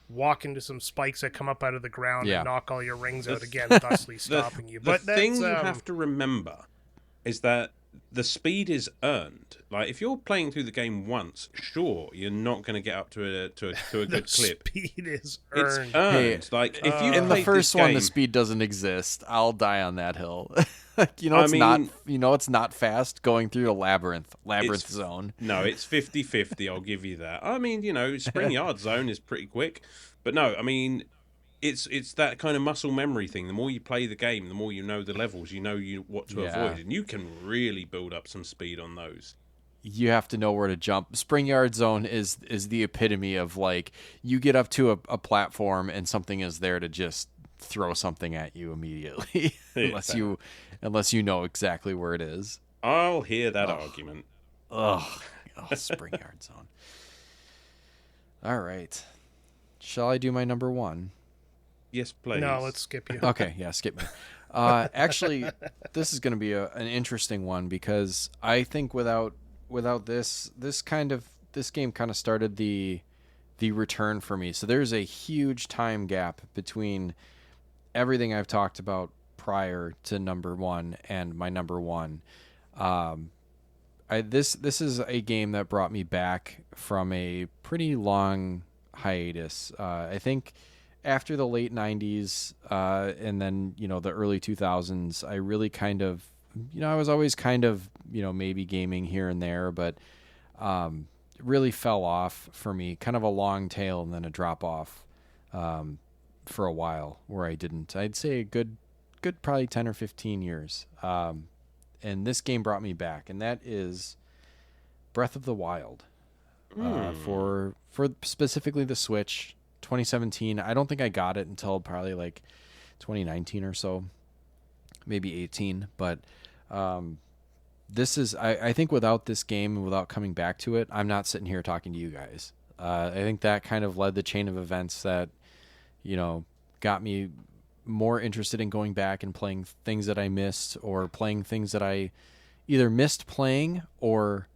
walk into some spikes that come up out of the ground and knock all your rings out again, thusly stopping you. But the thing you have to remember is that the speed is earned. Like, if you're playing through the game once, sure, you're not going to get up to a good the clip. Speed is earned. It's earned. Hey, like, if you in the first one, the game, speed doesn't exist. I'll die on that hill. It's not fast going through a labyrinth zone. No, it's 50-50, I'll give you that. I mean, Spring Yard Zone is pretty quick. But no, I mean, it's that kind of muscle memory thing. The more you play the game, the more you know the levels, you know what to avoid. And you can really build up some speed on those. You have to know where to jump. Spring Yard Zone is the epitome of, like, you get up to a platform and something is there to just throw something at you immediately. unless you know exactly where it is. I'll hear that argument. Spring Yard Zone. All right. Shall I do my number 1? Yes, please. No, let's skip you. Okay, yeah, skip me. Actually, this is going to be an interesting one because I think without this game kind of started the return for me. So there's a huge time gap between everything I've talked about prior to number 1 and my number 1. This is a game that brought me back from a pretty long hiatus. I think after the late 90s and then the early 2000s, I really kind of I was always kind of maybe gaming here and there, but really fell off for me, kind of a long tail and then a drop off for a while where I didn't. I'd say a good probably 10 or 15 years. And this game brought me back, and that is Breath of the Wild. For specifically the Switch, 2017. I don't think I got it until probably like 2019 or so, maybe 18. But this is, I think without this game and without coming back to it, I'm not sitting here talking to you guys. I think that kind of led the chain of events that, got me more interested in going back and playing things that I missed, or playing things that I either missed playing or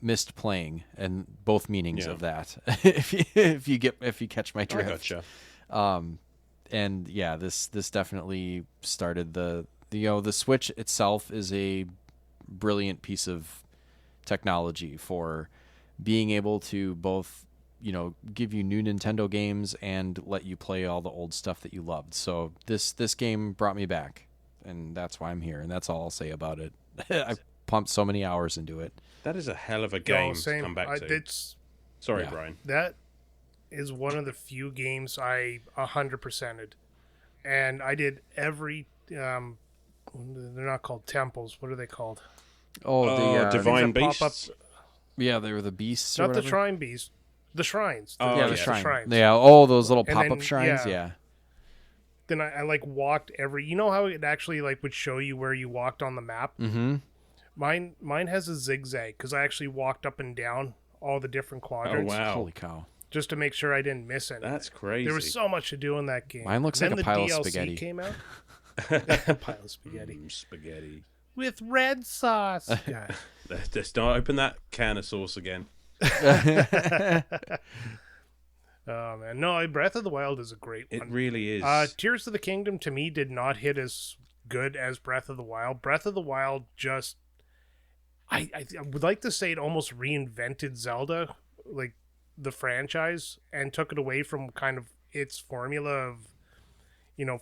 missed playing, and both meanings of that. if you catch my drift. I gotcha. And yeah, this definitely started the Switch itself is a brilliant piece of technology for being able to both give you new Nintendo games and let you play all the old stuff that you loved. So this game brought me back, and that's why I'm here, and that's all I'll say about it. I pumped so many hours into it. That is a hell of a game to come back to. Sorry, Brian. That is one of the few games I 100%ed. And I did every... they're not called temples. What are they called? The Divine Beasts? Beasts? Yeah, they were the beasts. Not the Shrine Beasts. The shrines. The shrines. Yeah, those little pop-up shrines, yeah. Then I walked every... You know how it actually would show you where you walked on the map? Mm-hmm. Mine has a zigzag, because I actually walked up and down all the different quadrants. Oh, wow. Holy cow. Just to make sure I didn't miss anything. That's crazy. There was so much to do in that game. Mine looks like a pile of DLC spaghetti. Came out. A pile of spaghetti. Spaghetti. With red sauce. God. Let's not open that can of sauce again. Oh man, no, Breath of the Wild is a great It one. really is. Tears of the Kingdom to me did not hit as good as Breath of the Wild. Breath of the Wild just, I would like to say it almost reinvented Zelda, like the franchise, and took it away from kind of its formula of,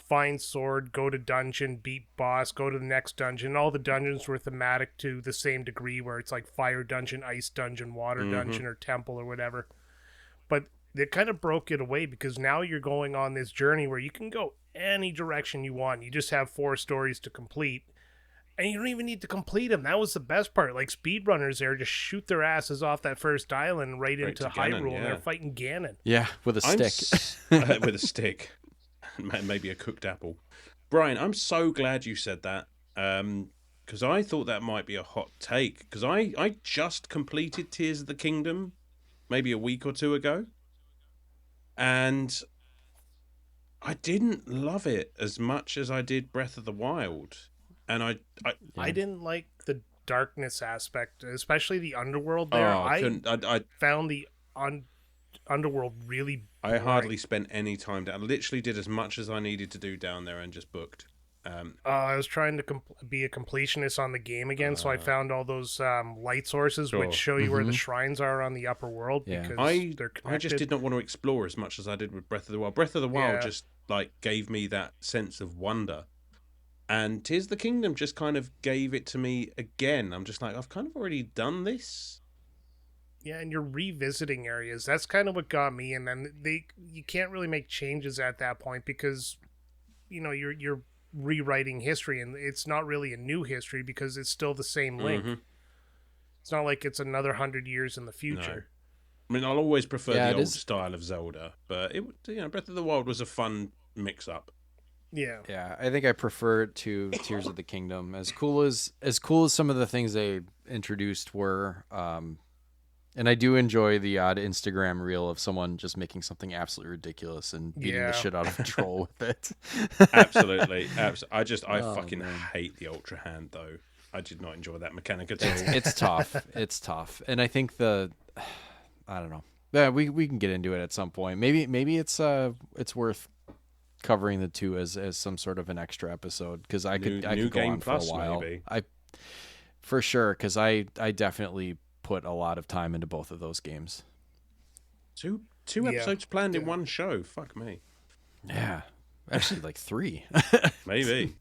find sword, go to dungeon, beat boss, go to the next dungeon. All the dungeons were thematic to the same degree, where it's like fire dungeon, ice dungeon, water dungeon, or temple or whatever. But it kind of broke it away because now you're going on this journey where you can go any direction you want. You just have 4 stories to complete, and you don't even need to complete them. That was the best part. Like speedrunners there just shoot their asses off that first island right into to Ganon, Hyrule, and yeah. they're fighting Ganon. Yeah, with a stick. With a stick. Maybe a cooked apple. Brian, I'm so glad you said that. Because I thought that might be a hot take. Because I just completed Tears of the Kingdom maybe a week or 2 ago. And I didn't love it as much as I did Breath of the Wild. And I didn't like the darkness aspect, especially the underworld there. I found the underworld really boring. I hardly spent any time down. I literally did as much as I needed to do down there and just booked. I was trying to be a completionist on the game again, so I found all those light sources which show you where the shrines are on the upper world, because they're connected. I just did not want to explore as much as I did with Breath of the Wild. Breath of the Wild just like gave me that sense of wonder. And Tears of the Kingdom just kind of gave it to me again. I'm just like, I've kind of already done this. Yeah, and you're revisiting areas. That's kind of what got me. And then you can't really make changes at that point because, you're rewriting history, and it's not really a new history because it's still the same Link. It's not like it's another 100 years in the future. No. I mean, I'll always prefer the old style of Zelda, but Breath of the Wild was a fun mix-up. Yeah, I think I prefer it to Tears of the Kingdom. As cool as some of the things they introduced were, and I do enjoy the odd Instagram reel of someone just making something absolutely ridiculous and beating the shit out of a troll with it. Absolutely. I fucking hate the Ultra Hand, though. I did not enjoy that mechanic at all. It's tough. It's tough. And I think I don't know. Yeah, we can get into it at some point. Maybe it's worth covering the two as some sort of an extra episode, because I could go on for a while. Maybe. For sure, because I definitely put a lot of time into both of those games. Two episodes planned in one show. Fuck me. Yeah, actually like 3. Maybe.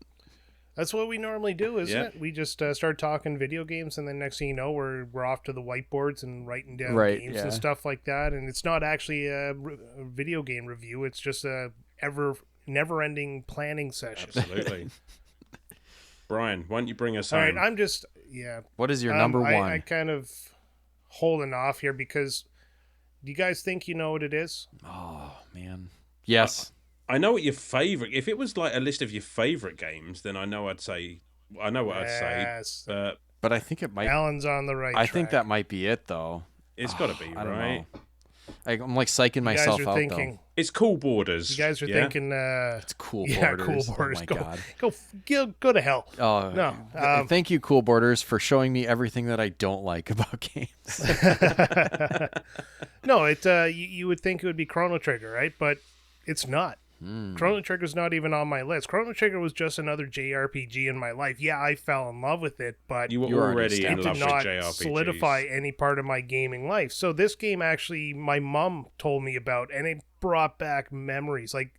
That's what we normally do, isn't it? We just start talking video games, and then next thing you know, we're off to the whiteboards and writing down games and stuff like that. And it's not actually a video game review; it's just a never-ending planning session. Absolutely. Brian, why don't you bring us All home? right, I'm just What is your number one? I kind of holding off here because do you guys think you know what it is? Oh man, yes. I know what your favorite. If it was like a list of your favorite games, then I know what I'd say. But I think it might. Alan's on the right. I think that might be it, though. It's got to be, I don't know. know. I'm like psyching myself out though. It's Cool Borders. You guys are thinking. It's Cool Borders. Cool Borders. Oh my God. Go to hell. Oh no. Thank you, Cool Borders, for showing me everything that I don't like about games. No, you would think it would be Chrono Trigger, right? But it's not. Chrono Trigger's not even on my list. Chrono Trigger was just another JRPG in my life. Yeah, I fell in love with it, but you were already in love with JRPGs. It did not solidify any part of my gaming life. So this game actually, my mom told me about, and it brought back memories. Like,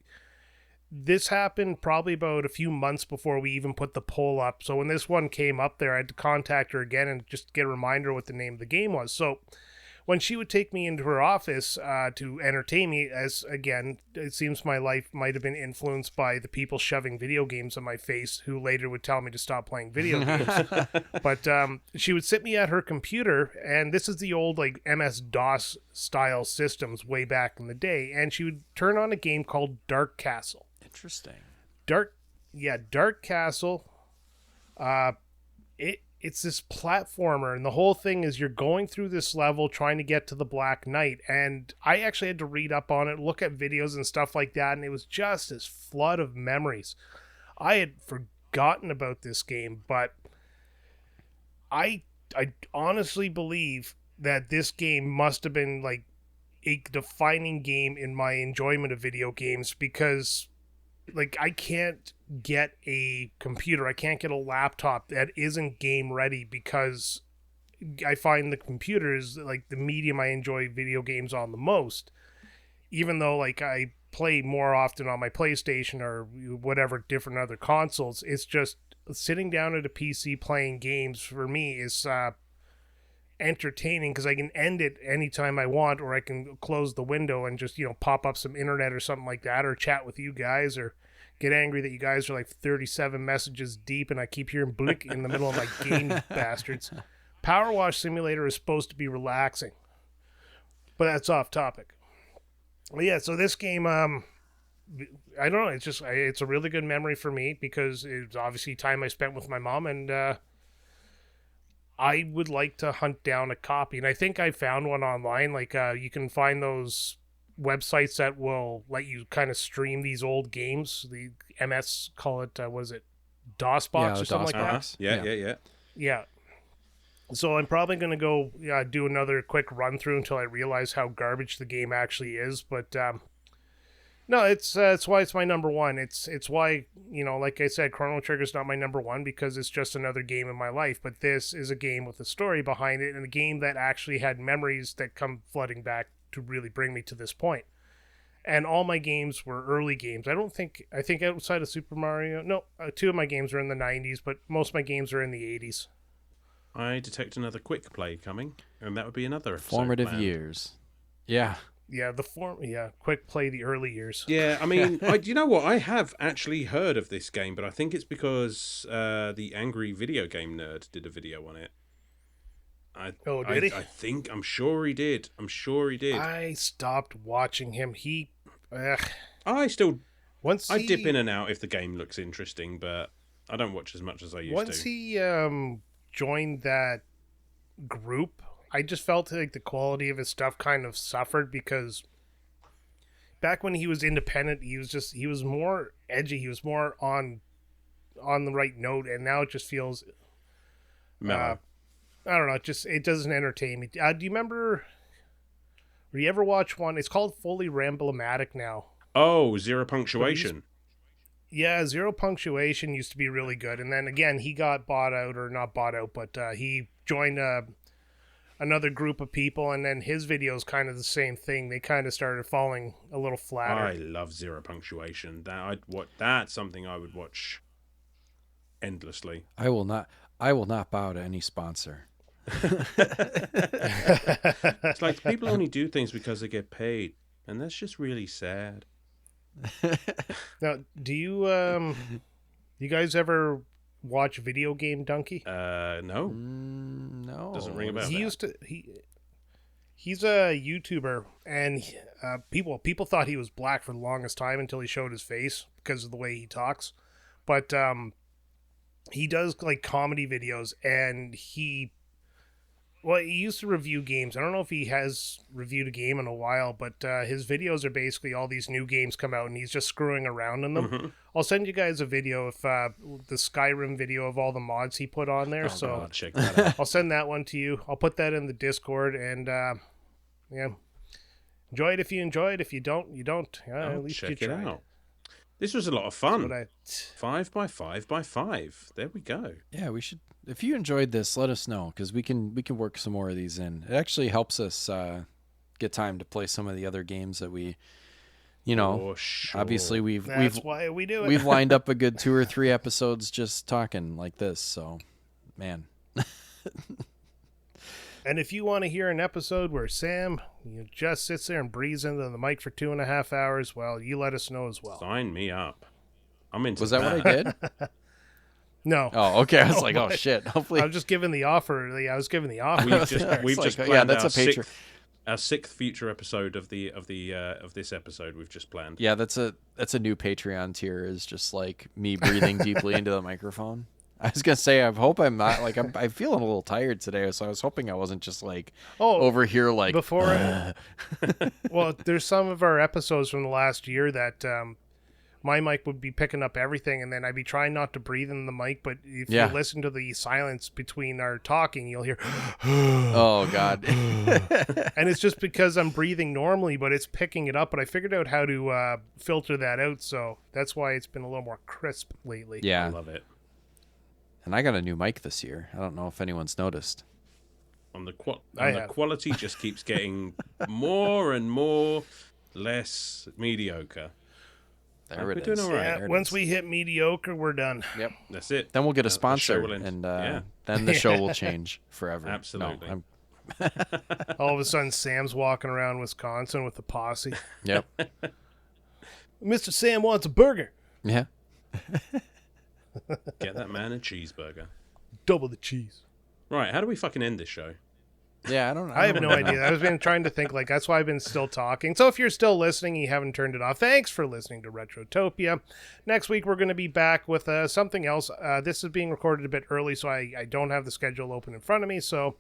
this happened probably about a few months before we even put the poll up. So when this one came up there, I had to contact her again and just get a reminder what the name of the game was. So when she would take me into her office to entertain me, as again, it seems my life might have been influenced by the people shoving video games in my face, who later would tell me to stop playing video games. But she would sit me at her computer, and this is the old like MS-DOS style systems way back in the day, and she would turn on a game called Dark Castle. Interesting. Dark Castle. It's this platformer, and the whole thing is you're going through this level trying to get to the Black Knight, and I actually had to read up on it, look at videos and stuff like that, and it was just this flood of memories. I had forgotten about this game, but I honestly believe that this game must have been like a defining game in my enjoyment of video games because, like, I can't get a computer, I can't get a laptop that isn't game ready because I find the computer is like the medium I enjoy video games on the most. Even though like I play more often on my PlayStation or whatever different other consoles, it's just sitting down at a PC playing games for me is entertaining because I can end it anytime I want, or I can close the window and just, pop up some internet or something like that, or chat with you guys, or get angry that you guys are like 37 messages deep and I keep hearing blick in the middle of my game, bastards. Power Wash Simulator is supposed to be relaxing, but that's off topic. Well, yeah, so this game, I don't know, it's a really good memory for me because it's obviously time I spent with my mom, and I would like to hunt down a copy, and I think I found one online. Like, you can find those websites that will let you kind of stream these old games. The MS call it, what is it, DOSBox or something like that? Yeah. So I'm probably going to go do another quick run through until I realize how garbage the game actually is. But no, it's why it's my number one. It's why, like I said, Chrono Trigger's not my number one because it's just another game in my life. But this is a game with a story behind it and a game that actually had memories that come flooding back to really bring me to this point. And all my games were early games. I think outside of Super Mario, two of my games are in the 90s, but most of my games are in the 80s. I detect another quick play coming, and that would be another formative years. Yeah. Yeah, quick play the early years. Yeah, I mean, you know what? I have actually heard of this game, but I think it's because the Angry Video Game Nerd did a video on it. Did he? I'm sure he did. I stopped watching him. I dip in and out if the game looks interesting, but I don't watch as much as I used to. Once he joined that group, I just felt like the quality of his stuff kind of suffered because back when he was independent, he was more edgy, he was more on the right note, and now it just feels I don't know, it doesn't entertain me. Do you remember, or you ever watch one? It's called Fully Ramblematic now. Oh, Zero Punctuation. Yeah, Zero Punctuation used to be really good. And then again, he got bought out, or not bought out, but he joined another group of people, and then his videos kind of the same thing. They kind of started falling a little flatter. I love Zero Punctuation. That's something I would watch endlessly. I will not bow to any sponsor. It's like people only do things because they get paid, and that's just really sad. Now, do you guys ever watch Video Game Donkey? No. No. Doesn't ring a bell. He's a YouTuber, and people thought he was black for the longest time until he showed his face because of the way he talks. But he does like comedy videos, and he used to review games. I don't know if he has reviewed a game in a while, but his videos are basically all these new games come out, and he's just screwing around in them. Mm-hmm. I'll send you guys a video of the Skyrim video of all the mods he put on there. God, check that out. I'll send that one to you. I'll put that in the Discord, and enjoy it if you enjoy it. If you don't, you don't. At least check you it tried. out. This was a lot of fun. 5x5x5. There we go. Yeah, we should. If you enjoyed this, let us know because we can work some more of these in. It actually helps us get time to play some of the other games that we, sure. Obviously That's why we do it. We've lined up a good 2 or 3 episodes just talking like this. So, man. And if you want to hear an episode where Sam just sits there and breathes into the mic for 2.5 hours, well, you let us know as well. Sign me up. I'm into Was that what I did? No. Oh, okay. I was like, oh shit. Hopefully, I was just giving the offer. I was giving the offer. We've just planned that's a Patreon. Our 6th future episode of this episode. We've just planned. Yeah, that's a new Patreon tier. Is just like me breathing deeply into the microphone. I was gonna say, I hope I'm not like I feel a little tired today, so I was hoping I wasn't just like over here like before. Well, there's some of our episodes from the last year that my mic would be picking up everything, and then I'd be trying not to breathe in the mic, but if Yeah. you listen to the silence between our talking, you'll hear Oh God. and it's just because I'm breathing normally, but it's picking it up. But I figured out how to filter that out, so that's why it's been a little more crisp lately. I Yeah. love it. And I got a new mic this year. I don't know if anyone's noticed. And the have. quality just keeps getting more and more less mediocre. There We're it doing is. all right. Yeah, There it once is. we hit mediocre, we're done. Yep. That's it. Then we'll get a The show sponsor, will end. and Yeah. then the show will change forever. Absolutely. No, All of a sudden, Sam's walking around Wisconsin with the posse. yep. Mr. Sam wants a burger. Yeah. Get that man a cheeseburger. Double the cheese. Right, how do we fucking end this show? Yeah. I don't. I have don't no know. idea. I've been trying to think, like, that's why I've been still talking. So if you're still listening, you haven't turned it off, thanks for listening to Retrotopia. Next week, we're going to be back with something else. This is being recorded a bit early, so I don't have the schedule open in front of me. So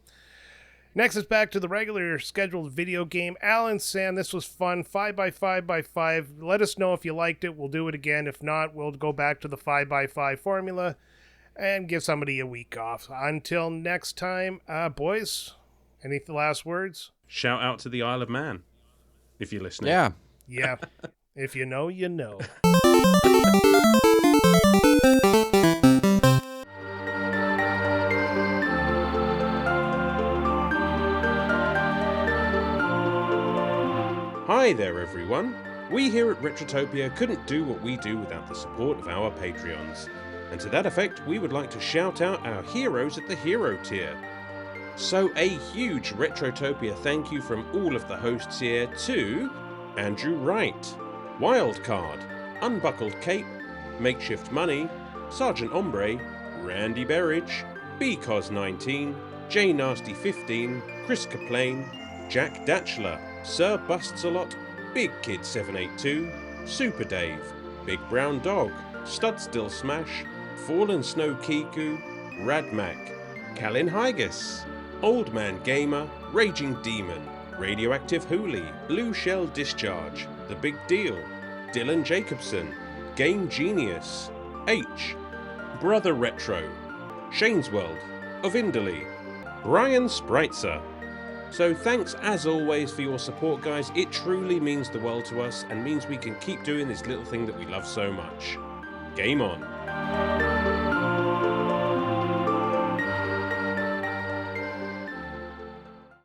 next is back to the regular scheduled video game. Alan, Sam, this was fun. 5x5x5. Let us know if you liked it. We'll do it again. If not, we'll go back to the 5x5 formula and give somebody a week off. Until next time, boys, any last words? Shout out to the Isle of Man, if you're listening. Yeah. Yeah. If you know, you know. Hi there, everyone. We here at Retrotopia couldn't do what we do without the support of our Patreons. And to that effect, we would like to shout out our heroes at the hero tier. So a huge Retrotopia thank you from all of the hosts here to Andrew Wright, Wildcard, Unbuckled Cape, Makeshift Money, Sergeant Ombre, Randy Berridge, BCOS19, J Nasty 15, Chris Kaplane, Jack Datchler, Sir Busts-a-Lot, Big Kid 782, Super Dave, Big Brown Dog, Studstill Smash, Fallen Snow Kiku, Radmac, Calin Hygus, Old Man Gamer, Raging Demon, Radioactive Hooli, Blue Shell Discharge, The Big Deal, Dylan Jacobson, Game Genius, H, Brother Retro, Shane's World, Ovindley, Brian Spritzer. So thanks as always for your support, guys. It truly means the world to us and means we can keep doing this little thing that we love so much. Game on.